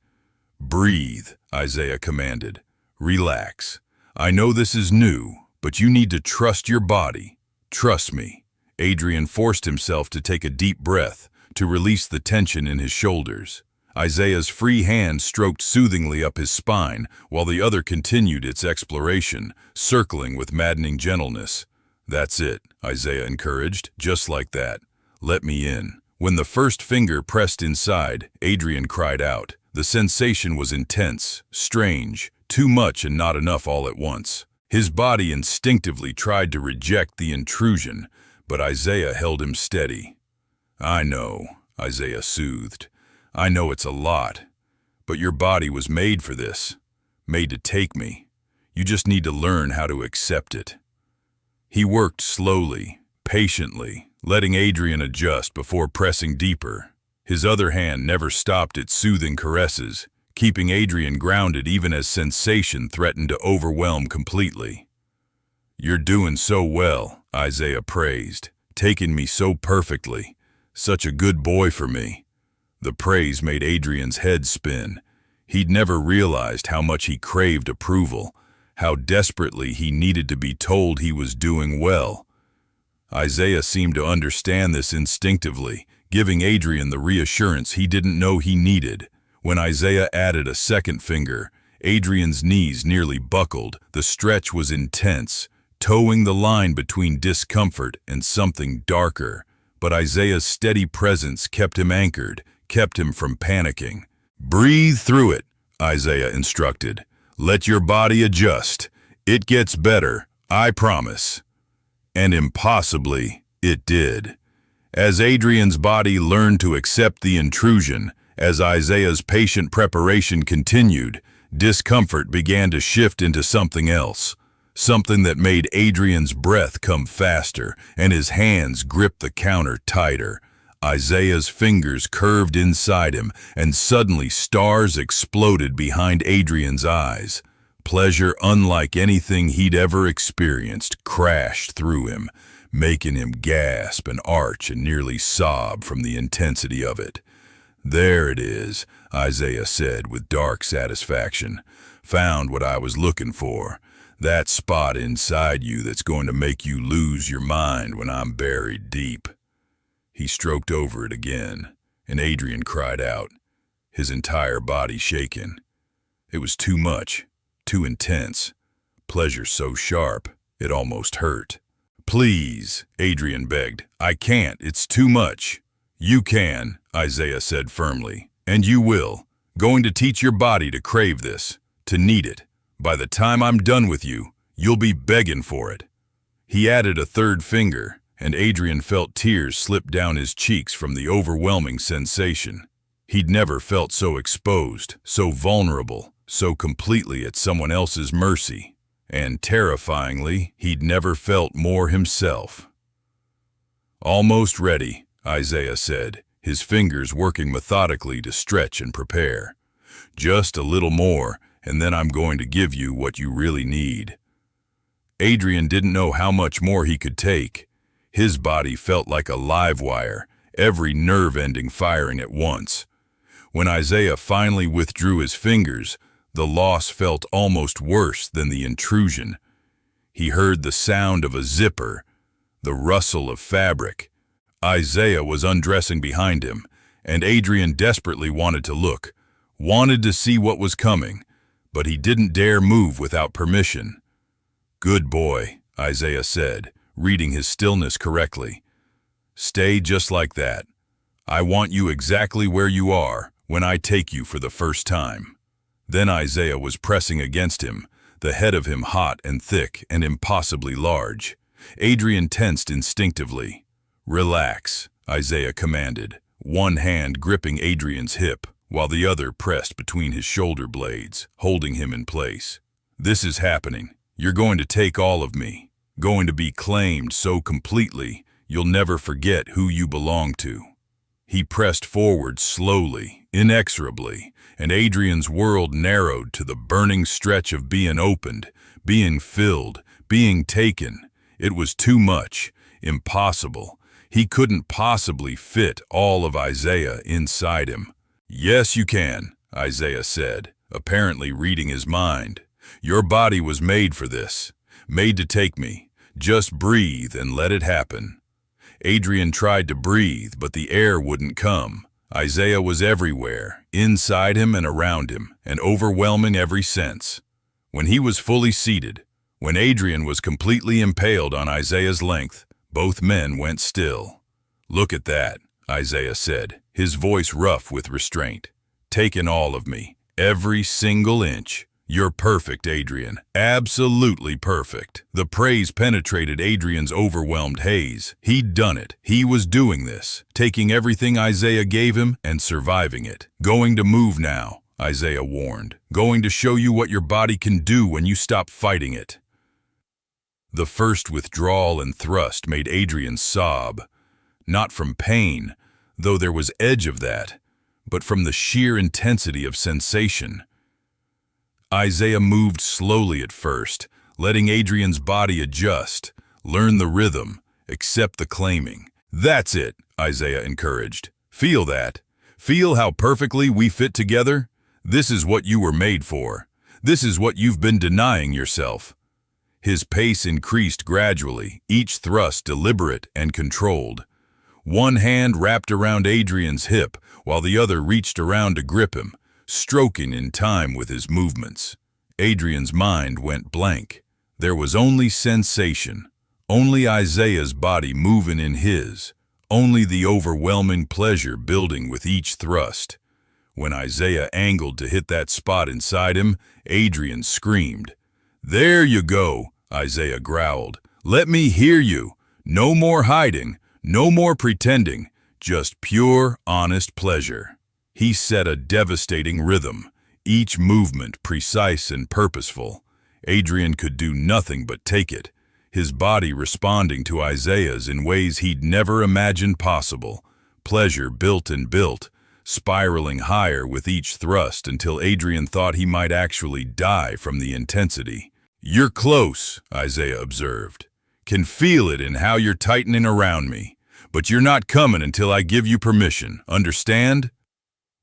"Breathe," Isaiah commanded. "Relax. I know this is new, but you need to trust your body. Trust me." Adrian forced himself to take a deep breath, to release the tension in his shoulders. Isaiah's free hand stroked soothingly up his spine, while the other continued its exploration, circling with maddening gentleness. "That's it," Isaiah encouraged, "just like that. Let me in." When the first finger pressed inside, Adrian cried out. The sensation was intense, strange, too much and not enough all at once. His body instinctively tried to reject the intrusion, but Isaiah held him steady. "I know," Isaiah soothed. "I know it's a lot, but your body was made for this, made to take me. You just need to learn how to accept it." He worked slowly, patiently, letting Adrian adjust before pressing deeper. His other hand never stopped its soothing caresses, keeping Adrian grounded even as sensation threatened to overwhelm completely. "You're doing so well," Isaiah praised, "taking me so perfectly. Such a good boy for me." The praise made Adrian's head spin. He'd never realized how much he craved approval, how desperately he needed to be told he was doing well. Isaiah seemed to understand this instinctively, giving Adrian the reassurance he didn't know he needed. When Isaiah added a second finger, Adrian's knees nearly buckled. The stretch was intense, towing the line between discomfort and something darker. But Isaiah's steady presence kept him anchored, kept him from panicking. "Breathe through it," Isaiah instructed. "Let your body adjust. It gets better, I promise." And impossibly, it did. As Adrian's body learned to accept the intrusion, as Isaiah's patient preparation continued, discomfort began to shift into something else. Something that made Adrian's breath come faster and his hands grip the counter tighter. Isaiah's fingers curved inside him, and suddenly stars exploded behind Adrian's eyes. Pleasure unlike anything he'd ever experienced crashed through him, making him gasp and arch and nearly sob from the intensity of it. "There it is," Isaiah said with dark satisfaction. "Found what I was looking for. That spot inside you that's going to make you lose your mind when I'm buried deep." He stroked over it again, and Adrian cried out, his entire body shaking. It was too much, too intense. Pleasure so sharp, it almost hurt. "Please," Adrian begged. "I can't, it's too much." "You can," Isaiah said firmly, "and you will. Going to teach your body to crave this, to need it. By the time I'm done with you, you'll be begging for it." He added a third finger, and Adrian felt tears slip down his cheeks from the overwhelming sensation. He'd never felt so exposed, so vulnerable, so completely at someone else's mercy. And terrifyingly, he'd never felt more himself. "Almost ready," Isaiah said, his fingers working methodically to stretch and prepare. "Just a little more, and then I'm going to give you what you really need." Adrian didn't know how much more he could take. His body felt like a live wire, every nerve ending firing at once. When Isaiah finally withdrew his fingers, the loss felt almost worse than the intrusion. He heard the sound of a zipper, the rustle of fabric. Isaiah was undressing behind him, and Adrian desperately wanted to look, wanted to see what was coming, but he didn't dare move without permission. "Good boy," Isaiah said, reading his stillness correctly. "Stay just like that. I want you exactly where you are when I take you for the first time." Then Isaiah was pressing against him, the head of him hot and thick and impossibly large. Adrian tensed instinctively. "Relax," Isaiah commanded, one hand gripping Adrian's hip, while the other pressed between his shoulder blades, holding him in place. "This is happening. You're going to take all of me, going to be claimed so completely you'll never forget who you belong to." He pressed forward slowly, inexorably, and Adrian's world narrowed to the burning stretch of being opened, being filled, being taken. It was too much, impossible. He couldn't possibly fit all of Isaiah inside him. "Yes, you can," Isaiah said, apparently reading his mind. "Your body was made for this, made to take me. Just breathe and let it happen." Adrian tried to breathe, but the air wouldn't come. Isaiah was everywhere, inside him and around him, and overwhelming every sense. When he was fully seated, when Adrian was completely impaled on Isaiah's length, both men went still. "Look at that," Isaiah said, his voice rough with restraint. "Taken all of me, every single inch. You're perfect, Adrian. Absolutely perfect." The praise penetrated Adrian's overwhelmed haze. He'd done it. He was doing this, taking everything Isaiah gave him and surviving it. "Going to move now," Isaiah warned. "Going to show you what your body can do when you stop fighting it." The first withdrawal and thrust made Adrian sob. Not from pain, though there was edge of that, but from the sheer intensity of sensation. Isaiah moved slowly at first, letting Adrian's body adjust, learn the rhythm, accept the claiming. "That's it," Isaiah encouraged. "Feel that. Feel how perfectly we fit together. This is what you were made for. This is what you've been denying yourself." His pace increased gradually, each thrust deliberate and controlled. One hand wrapped around Adrian's hip, while the other reached around to grip him, stroking in time with his movements. Adrian's mind went blank. There was only sensation, only Isaiah's body moving in his, only the overwhelming pleasure building with each thrust. When Isaiah angled to hit that spot inside him, Adrian screamed. "There you go," Isaiah growled. "Let me hear you. No more hiding, no more pretending, just pure, honest pleasure." He set a devastating rhythm, each movement precise and purposeful. Adrian could do nothing but take it, his body responding to Isaiah's in ways he'd never imagined possible. Pleasure built and built, spiraling higher with each thrust until Adrian thought he might actually die from the intensity. "You're close," Isaiah observed. "Can feel it in how you're tightening around me. But you're not coming until I give you permission, understand?"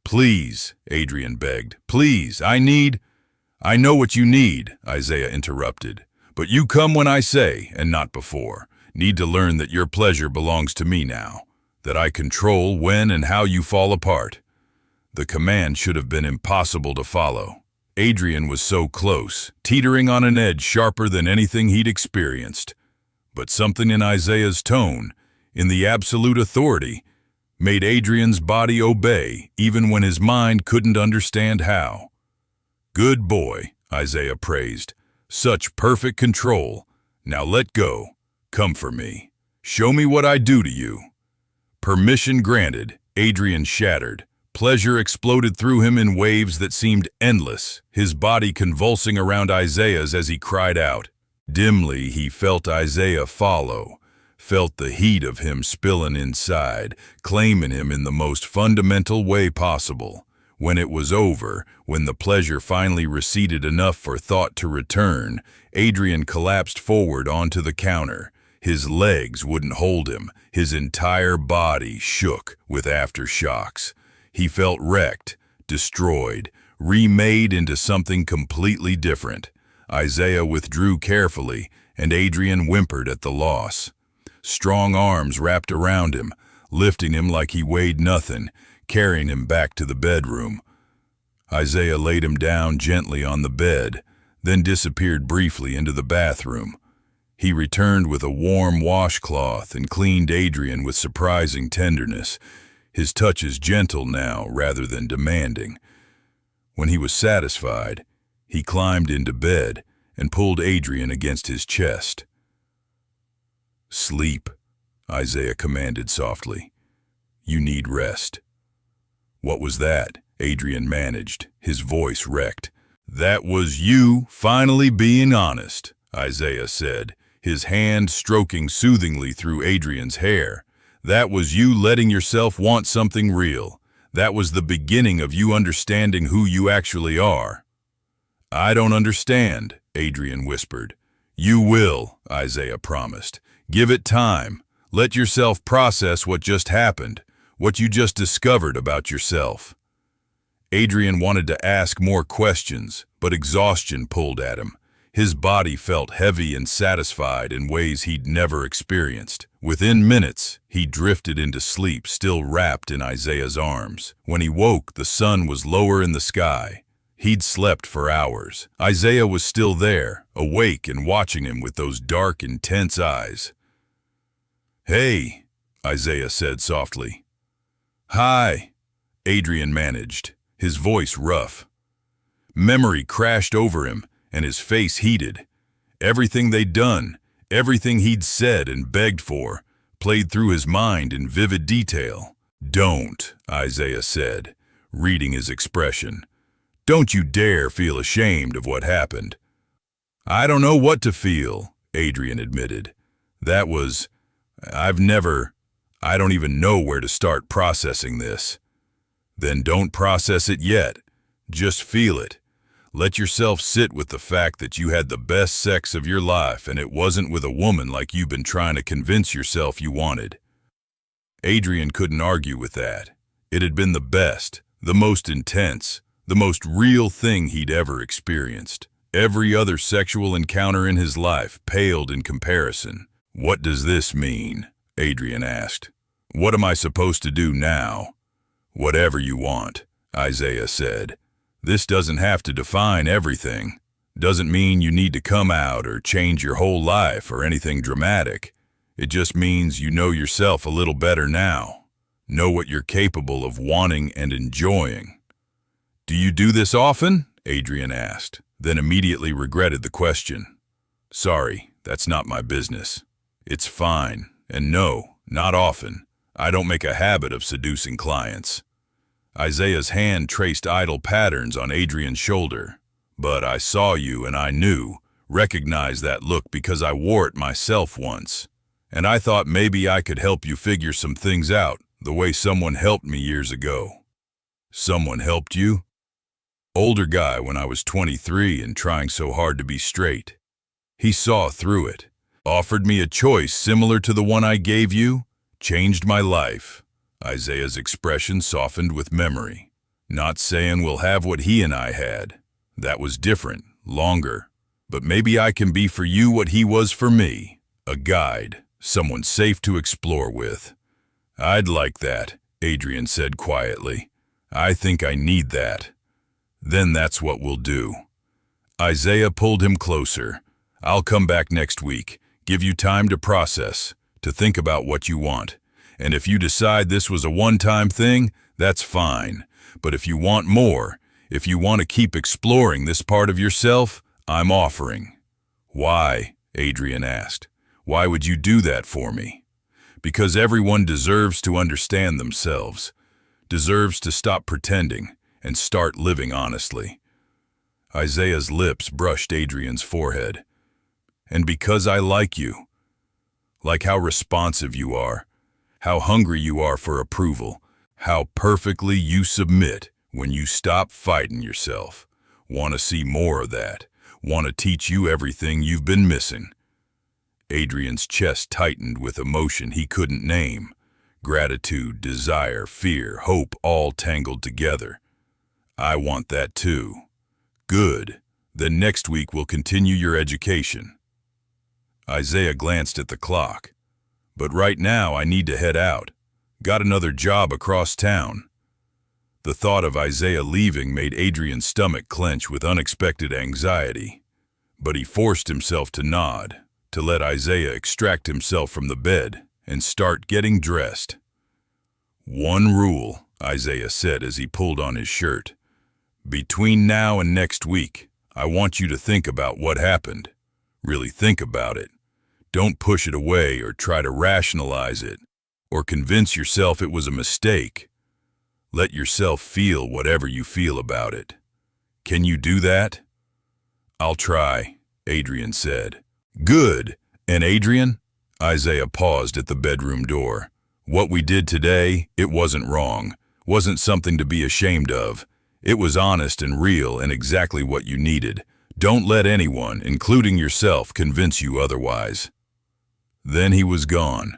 "Please," Adrian begged. "Please, I know what you need," Isaiah interrupted. "But you come when I say, and not before. Need to learn that your pleasure belongs to me now, that I control when and how you fall apart." The command should have been impossible to follow. Adrian was so close, teetering on an edge sharper than anything he'd experienced. But something in Isaiah's tone, in the absolute authority, made Adrian's body obey even when his mind couldn't understand how. "Good boy," Isaiah praised. "Such perfect control. Now let go. Come for me. Show me what I do to you." Permission granted, Adrian shattered. Pleasure exploded through him in waves that seemed endless, his body convulsing around Isaiah's as he cried out. Dimly, he felt Isaiah follow, felt the heat of him spilling inside, claiming him in the most fundamental way possible. When it was over, when the pleasure finally receded enough for thought to return, Adrian collapsed forward onto the counter. His legs wouldn't hold him. His entire body shook with aftershocks. He felt wrecked, destroyed, remade into something completely different. Isaiah withdrew carefully, and Adrian whimpered at the loss. Strong arms wrapped around him, lifting him like he weighed nothing, carrying him back to the bedroom. Isaiah laid him down gently on the bed, then disappeared briefly into the bathroom. He returned with a warm washcloth and cleaned Adrian with surprising tenderness, his touches gentle now rather than demanding. When he was satisfied, he climbed into bed and pulled Adrian against his chest. "Sleep," Isaiah commanded softly. "You need rest." "What was that?" Adrian managed, his voice wrecked. "That was you finally being honest," Isaiah said, his hand stroking soothingly through Adrian's hair. "That was you letting yourself want something real. That was the beginning of you understanding who you actually are." "I don't understand," Adrian whispered. "You will," Isaiah promised. "Give it time. Let yourself process what just happened, what you just discovered about yourself." Adrian wanted to ask more questions, but exhaustion pulled at him. His body felt heavy and satisfied in ways he'd never experienced. Within minutes, he drifted into sleep, still wrapped in Isaiah's arms. When he woke, the sun was lower in the sky. He'd slept for hours. Isaiah was still there, awake and watching him with those dark, intense eyes. "Hey," Isaiah said softly. "Hi," Adrian managed, his voice rough. Memory crashed over him, and his face heated. Everything they'd done, everything he'd said and begged for, played through his mind in vivid detail. "Don't," Isaiah said, reading his expression. "Don't you dare feel ashamed of what happened." "I don't know what to feel," Adrian admitted. I don't even know where to start processing this." "Then don't process it yet. Just feel it. Let yourself sit with the fact that you had the best sex of your life and it wasn't with a woman like you've been trying to convince yourself you wanted." Adrian couldn't argue with that. It had been the best, the most intense, the most real thing he'd ever experienced. Every other sexual encounter in his life paled in comparison. "What does this mean?" Adrian asked. "What am I supposed to do now?" "Whatever you want," Isaiah said. "This doesn't have to define everything. Doesn't mean you need to come out or change your whole life or anything dramatic. It just means you know yourself a little better now. Know what you're capable of wanting and enjoying." "Do you do this often?" Adrian asked, then immediately regretted the question. "Sorry, that's not my business. It's fine, and no, not often. I don't make a habit of seducing clients." Isaiah's hand traced idle patterns on Adrian's shoulder. "But I saw you and I knew, recognized that look because I wore it myself once. And I thought maybe I could help you figure some things out, the way someone helped me years ago." Someone helped you? Older guy when I was 23 and trying so hard to be straight. He saw through it, offered me a choice similar to the one I gave you, changed my life. Isaiah's expression softened with memory. Not saying we'll have what he and I had. That was different, longer. But maybe I can be for you what he was for me. A guide, someone safe to explore with. I'd like that, Adrian said quietly. I think I need that. Then that's what we'll do. Isaiah pulled him closer. I'll come back next week, give you time to process, to think about what you want. And if you decide this was a one-time thing, that's fine. But if you want more, if you want to keep exploring this part of yourself, I'm offering. Why? Adrian asked. Why would you do that for me? Because everyone deserves to understand themselves, deserves to stop pretending and start living honestly. Isaiah's lips brushed Adrian's forehead. And because I like you. Like how responsive you are, how hungry you are for approval, how perfectly you submit when you stop fighting yourself. Want to see more of that. Want to teach you everything you've been missing. Adrian's chest tightened with emotion he couldn't name. Gratitude, desire, fear, hope all tangled together. I want that too. Good. Then next week we'll continue your education. Isaiah glanced at the clock. But right now I need to head out. Got another job across town. The thought of Isaiah leaving made Adrian's stomach clench with unexpected anxiety. But he forced himself to nod, to let Isaiah extract himself from the bed and start getting dressed. One rule, Isaiah said as he pulled on his shirt. Between now and next week, I want you to think about what happened. Really think about it. Don't push it away or try to rationalize it, or convince yourself it was a mistake. Let yourself feel whatever you feel about it. Can you do that? I'll try, Adrian said. Good. And Adrian? Isaiah paused at the bedroom door. What we did today, it wasn't wrong, wasn't something to be ashamed of. It was honest and real and exactly what you needed. Don't let anyone, including yourself, convince you otherwise. Then he was gone.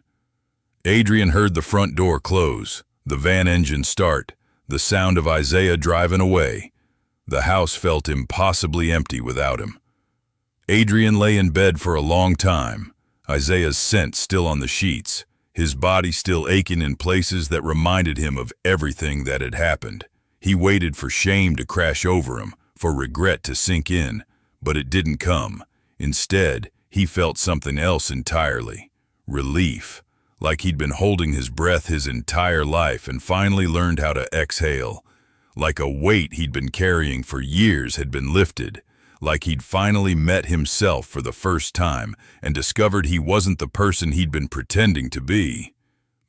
Adrian heard the front door close, the van engine start, the sound of Isaiah driving away. The house felt impossibly empty without him. Adrian lay in bed for a long time, Isaiah's scent still on the sheets, his body still aching in places that reminded him of everything that had happened. He waited for shame to crash over him, for regret to sink in, but it didn't come. Instead, he felt something else entirely. Relief, like he'd been holding his breath his entire life and finally learned how to exhale. Like a weight he'd been carrying for years had been lifted. Like he'd finally met himself for the first time and discovered he wasn't the person he'd been pretending to be,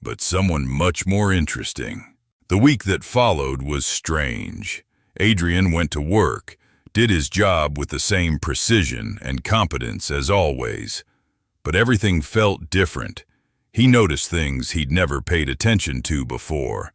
but someone much more interesting. The week that followed was strange. Adrian went to work, did his job with the same precision and competence as always. But everything felt different. He noticed things he'd never paid attention to before.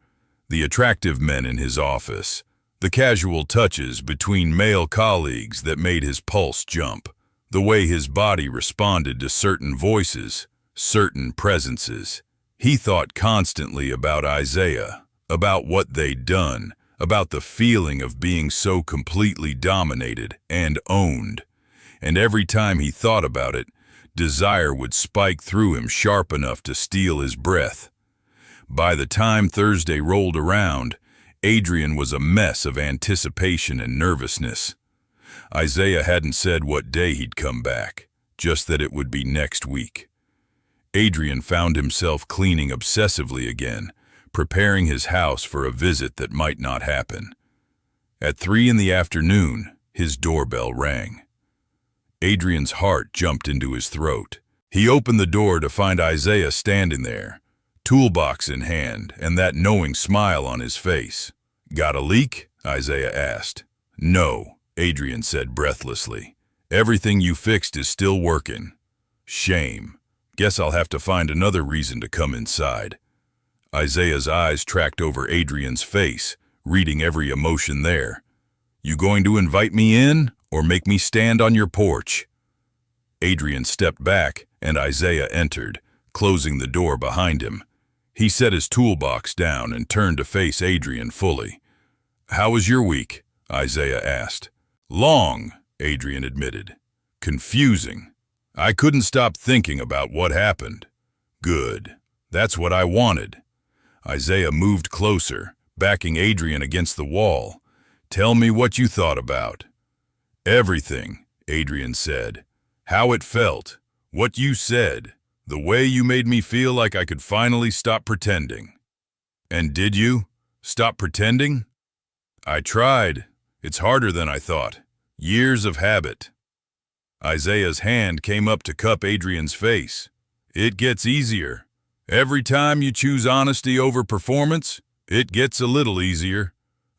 The attractive men in his office, the casual touches between male colleagues that made his pulse jump, the way his body responded to certain voices, certain presences. He thought constantly about Isaiah, about what they'd done, about the feeling of being so completely dominated and owned. And every time he thought about it, desire would spike through him sharp enough to steal his breath. By the time Thursday rolled around, Adrian was a mess of anticipation and nervousness. Isaiah hadn't said what day he'd come back, just that it would be next week. Adrian found himself cleaning obsessively again, preparing his house for a visit that might not happen. At 3 in the afternoon, his doorbell rang. Adrian's heart jumped into his throat. He opened the door to find Isaiah standing there, toolbox in hand and that knowing smile on his face. Got a leak? Isaiah asked. No, Adrian said breathlessly. Everything you fixed is still working. Shame. Guess I'll have to find another reason to come inside. Isaiah's eyes tracked over Adrian's face, reading every emotion there. "You going to invite me in or make me stand on your porch?" Adrian stepped back and Isaiah entered, closing the door behind him. He set his toolbox down and turned to face Adrian fully. "How was your week?" Isaiah asked. "Long," Adrian admitted. "Confusing. I couldn't stop thinking about what happened." "Good. That's what I wanted." Isaiah moved closer, backing Adrian against the wall. "Tell me what you thought about." "Everything," Adrian said. "How it felt, what you said, the way you made me feel like I could finally stop pretending." "And did you? Stop pretending?" "I tried. It's harder than I thought. Years of habit." Isaiah's hand came up to cup Adrian's face. "It gets easier. Every time you choose honesty over performance, it gets a little easier.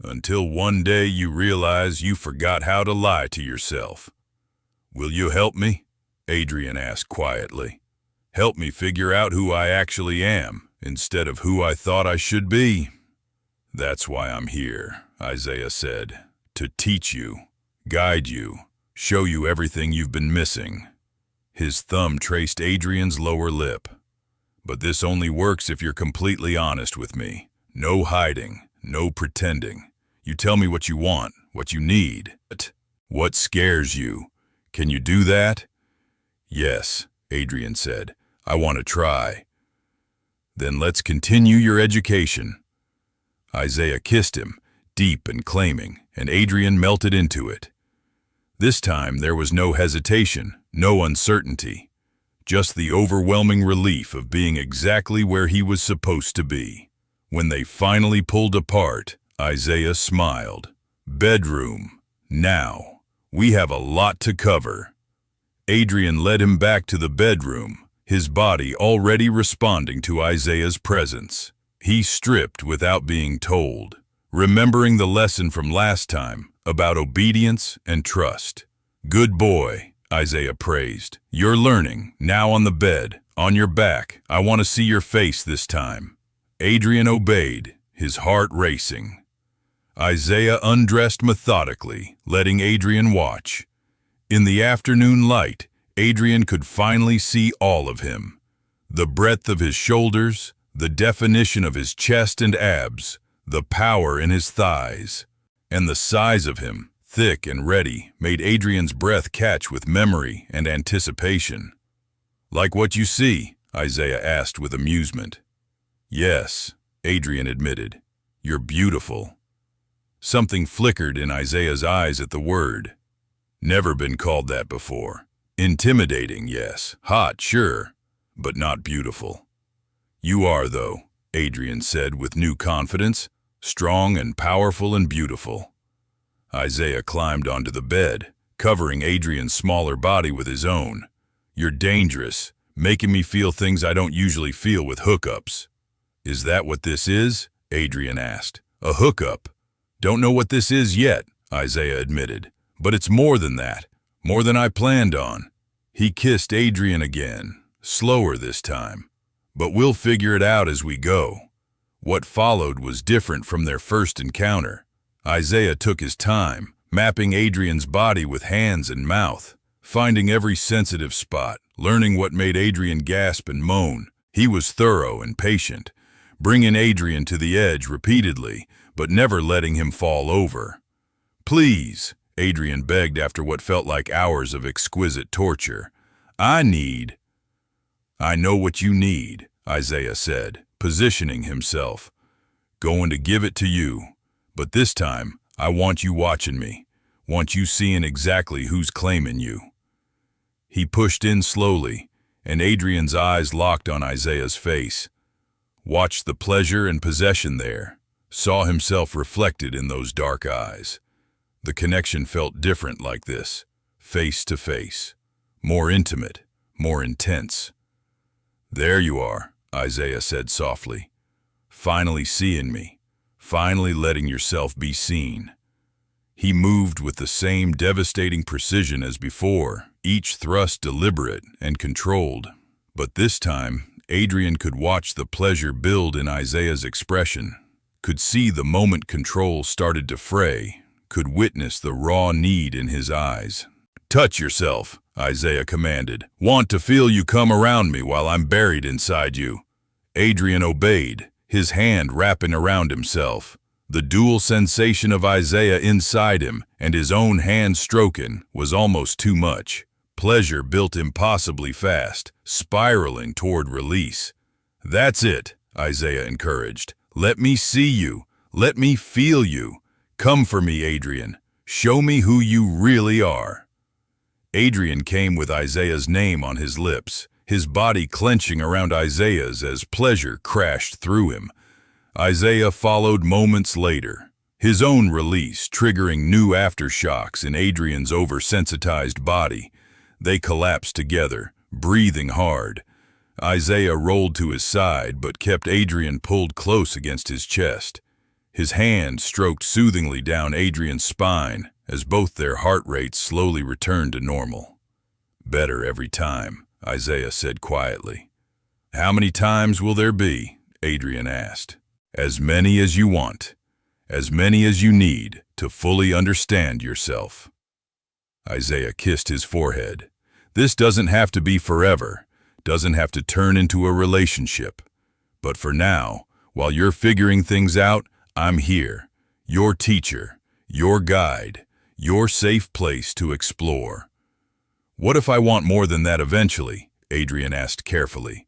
Until one day you realize you forgot how to lie to yourself." "Will you help me?" Adrian asked quietly. "Help me figure out who I actually am, instead of who I thought I should be." "That's why I'm here," Isaiah said. "To teach you, guide you, show you everything you've been missing." His thumb traced Adrian's lower lip. "But this only works if you're completely honest with me. No hiding, no pretending. You tell me what you want, what you need. What scares you? Can you do that?" "Yes," Adrian said. "I want to try." "Then let's continue your education." Isaiah kissed him, deep and claiming, and Adrian melted into it. This time there was no hesitation, no uncertainty, just the overwhelming relief of being exactly where he was supposed to be. When they finally pulled apart, Isaiah smiled. "Bedroom. Now, we have a lot to cover." Adrian led him back to the bedroom, his body already responding to Isaiah's presence. He stripped without being told, remembering the lesson from last time about obedience and trust. "Good boy," Isaiah praised. "You're learning. Now on the bed, on your back. I want to see your face this time." Adrian obeyed, his heart racing. Isaiah undressed methodically, letting Adrian watch. In the afternoon light, Adrian could finally see all of him. The breadth of his shoulders, the definition of his chest and abs, the power in his thighs, and the size of him, thick and ready, made Adrian's breath catch with memory and anticipation. "Like what you see?" Isaiah asked with amusement. "Yes," Adrian admitted. "You're beautiful." Something flickered in Isaiah's eyes at the word. Never been called that before. Intimidating, yes. Hot, sure. But not beautiful. "You are, though," Adrian said with new confidence. "Strong and powerful and beautiful." Isaiah climbed onto the bed, covering Adrian's smaller body with his own. "You're dangerous, making me feel things I don't usually feel with hookups." "Is that what this is?" Adrian asked. "A hookup?" "Don't know what this is yet," Isaiah admitted. "But it's more than that, more than I planned on." He kissed Adrian again, slower this time. "But we'll figure it out as we go." What followed was different from their first encounter. Isaiah took his time, mapping Adrian's body with hands and mouth, finding every sensitive spot, learning what made Adrian gasp and moan. He was thorough and patient, bringing Adrian to the edge repeatedly, but never letting him fall over. "Please," Adrian begged after what felt like hours of exquisite torture. "I know what you need," Isaiah said, positioning himself. "Going to give it to you. But this time, I want you watching me. Want you seeing exactly who's claiming you." He pushed in slowly, and Adrian's eyes locked on Isaiah's face. Watched the pleasure and possession there. Saw himself reflected in those dark eyes. The connection felt different like this, face to face. More intimate, more intense. "There you are," Isaiah said softly. "Finally seeing me. Finally letting yourself be seen." He moved with the same devastating precision as before, each thrust deliberate and controlled. But this time, Adrian could watch the pleasure build in Isaiah's expression. could see the moment control started to fray, could witness the raw need in his eyes. "Touch yourself," Isaiah commanded. "Want to feel you come around me while I'm buried inside you." Adrian obeyed, his hand wrapping around himself. The dual sensation of Isaiah inside him and his own hand stroking was almost too much. Pleasure built impossibly fast, spiraling toward release. "That's it," Isaiah encouraged. "Let me see you. Let me feel you. Come for me, Adrian. Show me who you really are." Adrian came with Isaiah's name on his lips, his body clenching around Isaiah's as pleasure crashed through him. Isaiah followed moments later, his own release triggering new aftershocks in Adrian's oversensitized body. They collapsed together, breathing hard. Isaiah rolled to his side but kept Adrian pulled close against his chest. His hand stroked soothingly down Adrian's spine as both their heart rates slowly returned to normal. "Better every time," Isaiah said quietly. "How many times will there be?" Adrian asked. "As many as you want, as many as you need to fully understand yourself." Isaiah kissed his forehead. "This doesn't have to be forever, doesn't have to turn into a relationship. But for now, while you're figuring things out, I'm here, your teacher, your guide, your safe place to explore." "What if I want more than that eventually?" Adrian asked carefully.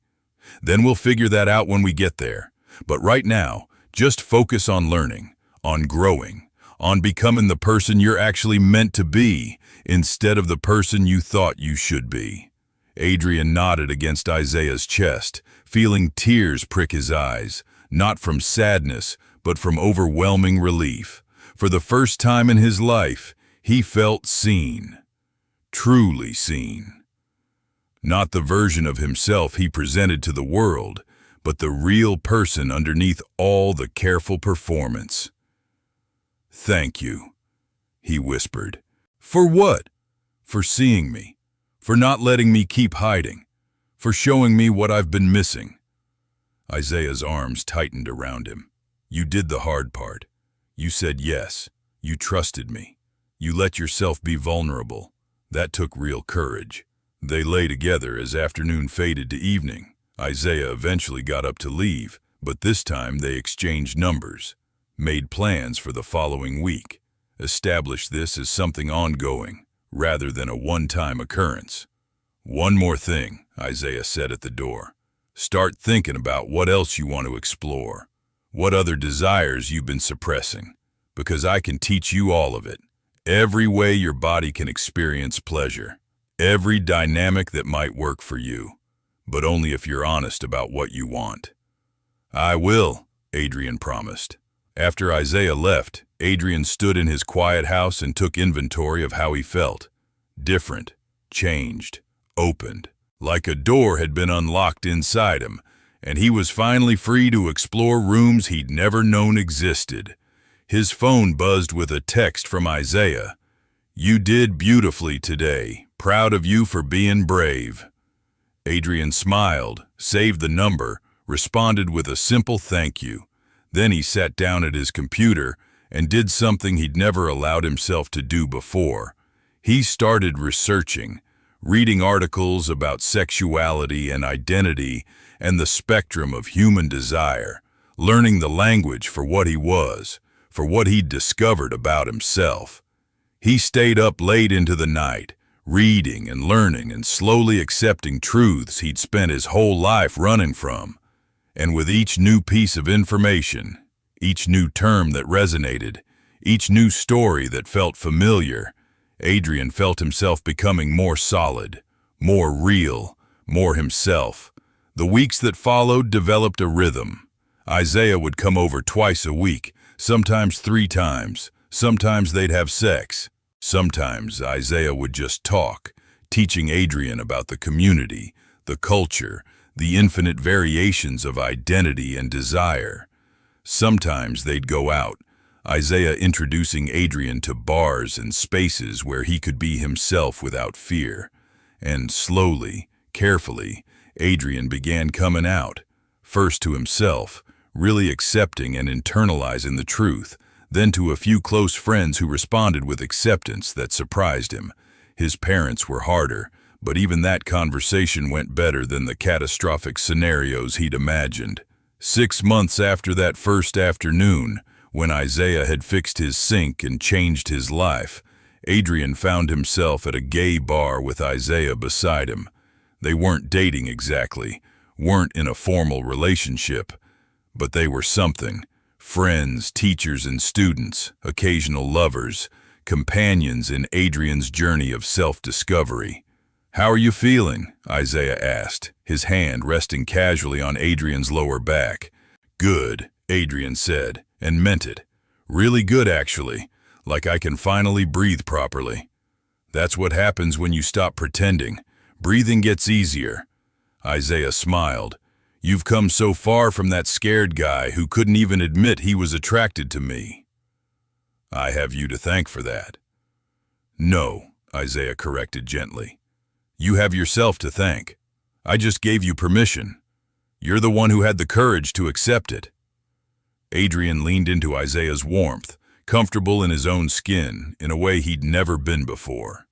"Then we'll figure that out when we get there. But right now, just focus on learning, on growing, on becoming the person you're actually meant to be instead of the person you thought you should be." Adrian nodded against Isaiah's chest, feeling tears prick his eyes, not from sadness, but from overwhelming relief. For the first time in his life, he felt seen, truly seen. Not the version of himself he presented to the world, but the real person underneath all the careful performance. "Thank you," he whispered. "For what?" "For seeing me, for not letting me keep hiding, for showing me what I've been missing." Isaiah's arms tightened around him. "You did the hard part. You said yes. You trusted me. You let yourself be vulnerable. That took real courage." They lay together as afternoon faded to evening. Isaiah eventually got up to leave, but this time they exchanged numbers, made plans for the following week, established this as something ongoing, rather than a one-time occurrence. "One more thing," Isaiah said at the door. "Start thinking about what else you want to explore, what other desires you've been suppressing, because I can teach you all of it. Every way your body can experience pleasure, every dynamic that might work for you, but only if you're honest about what you want." "I will," Adrian promised. After Isaiah left, Adrian stood in his quiet house and took inventory of how he felt. Different, changed, opened, like a door had been unlocked inside him, and he was finally free to explore rooms he'd never known existed. His phone buzzed with a text from Isaiah. "You did beautifully today. Proud of you for being brave." Adrian smiled, saved the number, responded with a simple thank you. Then he sat down at his computer and did something he'd never allowed himself to do before. He started researching, reading articles about sexuality and identity and the spectrum of human desire, learning the language for what he was, for what he'd discovered about himself. He stayed up late into the night, reading and learning and slowly accepting truths he'd spent his whole life running from. And with each new piece of information, each new term that resonated, each new story that felt familiar, Adrian felt himself becoming more solid, more real, more himself. The weeks that followed developed a rhythm. Isaiah would come over twice a week, sometimes 3 times. Sometimes they'd have sex. Sometimes Isaiah would just talk, teaching Adrian about the community, the culture, the infinite variations of identity and desire. Sometimes they'd go out, Isaiah introducing Adrian to bars and spaces where he could be himself without fear. And slowly, carefully, Adrian began coming out, first to himself, really accepting and internalizing the truth, then to a few close friends who responded with acceptance that surprised him. His parents were harder, but even that conversation went better than the catastrophic scenarios he'd imagined. 6 months after that first afternoon, when Isaiah had fixed his sink and changed his life, Adrian found himself at a gay bar with Isaiah beside him. They weren't dating exactly, weren't in a formal relationship, but they were something. Friends, teachers and students, occasional lovers, companions in Adrian's journey of self-discovery. "How are you feeling?" Isaiah asked, his hand resting casually on Adrian's lower back. "Good," Adrian said, and meant it. "Really good, actually, like I can finally breathe properly." "That's what happens when you stop pretending. Breathing gets easier." Isaiah smiled. "You've come so far from that scared guy who couldn't even admit he was attracted to me." "I have you to thank for that." "No," Isaiah corrected gently. "You have yourself to thank. I just gave you permission. You're the one who had the courage to accept it." Adrian leaned into Isaiah's warmth, comfortable in his own skin, in a way he'd never been before.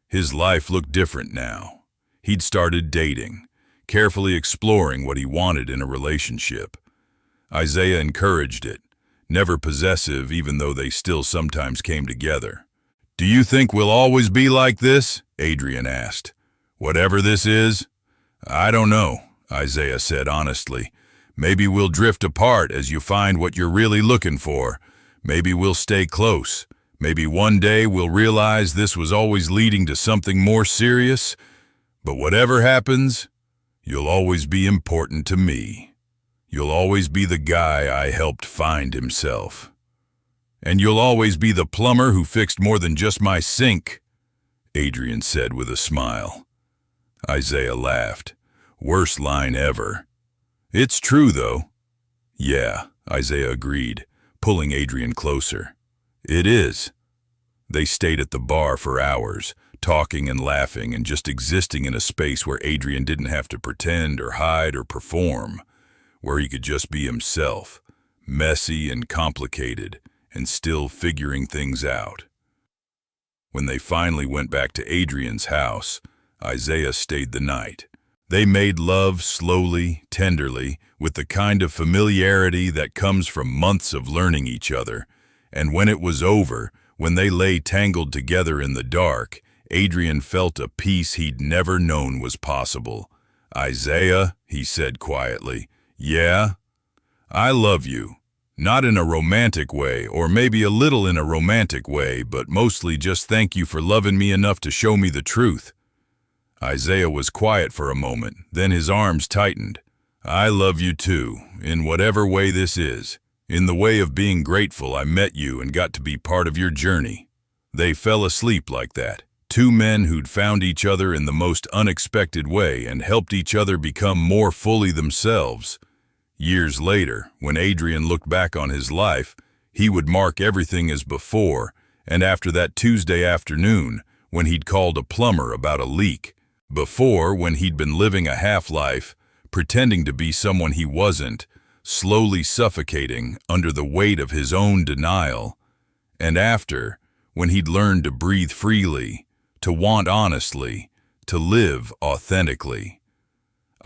His life looked different now. He'd started dating, carefully exploring what he wanted in a relationship. Isaiah encouraged it, never possessive even though they still sometimes came together. "Do you think we'll always be like this?" Adrian asked. "Whatever this is?" "I don't know," Isaiah said honestly. "Maybe we'll drift apart as you find what you're really looking for. Maybe we'll stay close. Maybe one day we'll realize this was always leading to something more serious. But whatever happens, you'll always be important to me. You'll always be the guy I helped find himself. And you'll always be the plumber who fixed more than just my sink," Adrian said with a smile. Isaiah laughed. Worst line ever. "It's true, though." "Yeah," Isaiah agreed, pulling Adrian closer. "It is." They stayed at the bar for hours, talking and laughing and just existing in a space where Adrian didn't have to pretend or hide or perform, where he could just be himself, messy and complicated, and still figuring things out. When they finally went back to Adrian's house, Isaiah stayed the night. They made love slowly, tenderly, with the kind of familiarity that comes from months of learning each other, and when it was over, when they lay tangled together in the dark, Adrian felt a peace he'd never known was possible. "Isaiah," he said quietly, "yeah, I love you. Not in a romantic way, or maybe a little in a romantic way, but mostly just thank you for loving me enough to show me the truth." Isaiah was quiet for a moment, then his arms tightened. "I love you too, in whatever way this is. In the way of being grateful I met you and got to be part of your journey." They fell asleep like that. Two men who'd found each other in the most unexpected way and helped each other become more fully themselves. Years later, when Adrian looked back on his life, he would mark everything as before, and after that Tuesday afternoon, when he'd called a plumber about a leak. Before, when he'd been living a half-life, pretending to be someone he wasn't, slowly suffocating under the weight of his own denial. And after, when he'd learned to breathe freely, to want honestly, to live authentically.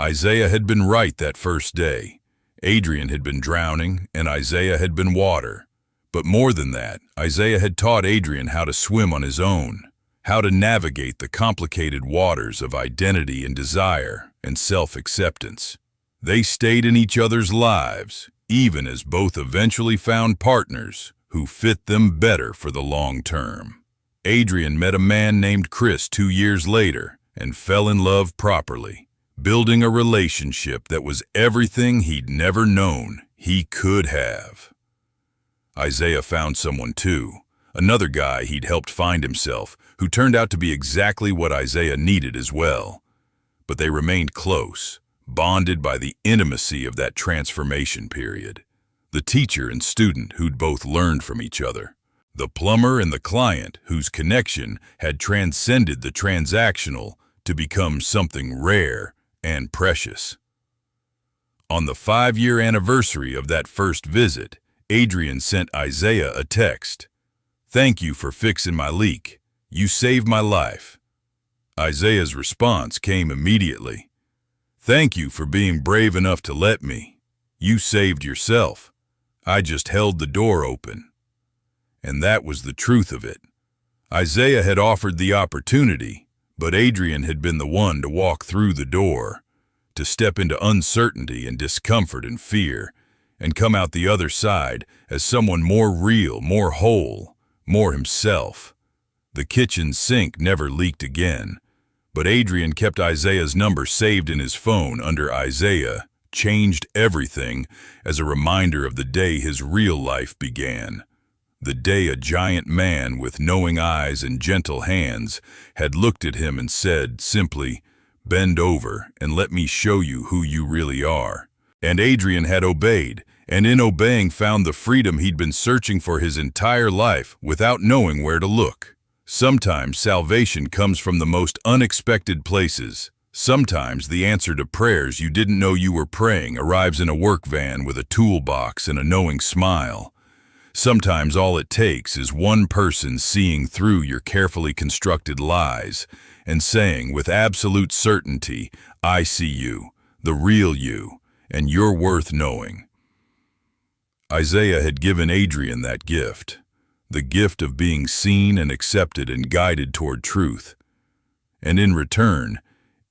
Isaiah had been right that first day. Adrian had been drowning, and Isaiah had been water. But more than that, Isaiah had taught Adrian how to swim on his own, how to navigate the complicated waters of identity and desire and self-acceptance. They stayed in each other's lives, even as both eventually found partners who fit them better for the long term. Adrian met a man named Chris 2 years later and fell in love properly, building a relationship that was everything he'd never known he could have. Isaiah found someone too, another guy he'd helped find himself, who turned out to be exactly what Isaiah needed as well. But they remained close, bonded by the intimacy of that transformation period. The teacher and student who'd both learned from each other. The plumber and the client whose connection had transcended the transactional to become something rare and precious. On the 5-year anniversary of that first visit, Adrian sent Isaiah a text. "Thank you for fixing my leak. You saved my life." Isaiah's response came immediately. "Thank you for being brave enough to let me. You saved yourself. I just held the door open." And that was the truth of it. Isaiah had offered the opportunity, but Adrian had been the one to walk through the door, to step into uncertainty and discomfort and fear, and come out the other side as someone more real, more whole, more himself. The kitchen sink never leaked again, but Adrian kept Isaiah's number saved in his phone under Isaiah, changed everything as a reminder of the day his real life began. The day a giant man with knowing eyes and gentle hands had looked at him and said simply, "Bend over and let me show you who you really are." And Adrian had obeyed, and in obeying found the freedom he'd been searching for his entire life without knowing where to look. Sometimes salvation comes from the most unexpected places. Sometimes the answer to prayers you didn't know you were praying arrives in a work van with a toolbox and a knowing smile. Sometimes all it takes is one person seeing through your carefully constructed lies and saying with absolute certainty, "I see you, the real you, and you're worth knowing." Isaiah had given Adrian that gift, the gift of being seen and accepted and guided toward truth. And in return,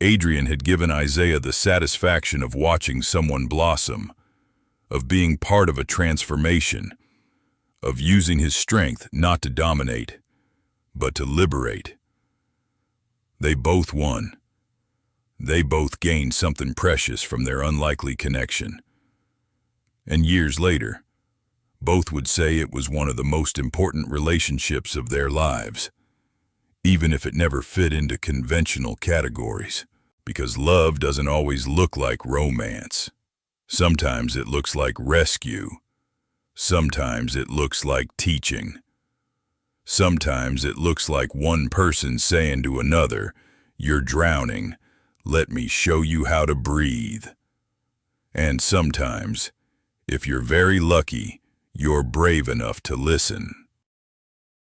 Adrian had given Isaiah the satisfaction of watching someone blossom, of being part of a transformation, of using his strength not to dominate, but to liberate. They both won. They both gained something precious from their unlikely connection. And years later, both would say it was one of the most important relationships of their lives, even if it never fit into conventional categories, because love doesn't always look like romance. Sometimes it looks like rescue. Sometimes it looks like teaching. Sometimes it looks like one person saying to another, "You're drowning. Let me show you how to breathe." And sometimes, if you're very lucky, you're brave enough to listen.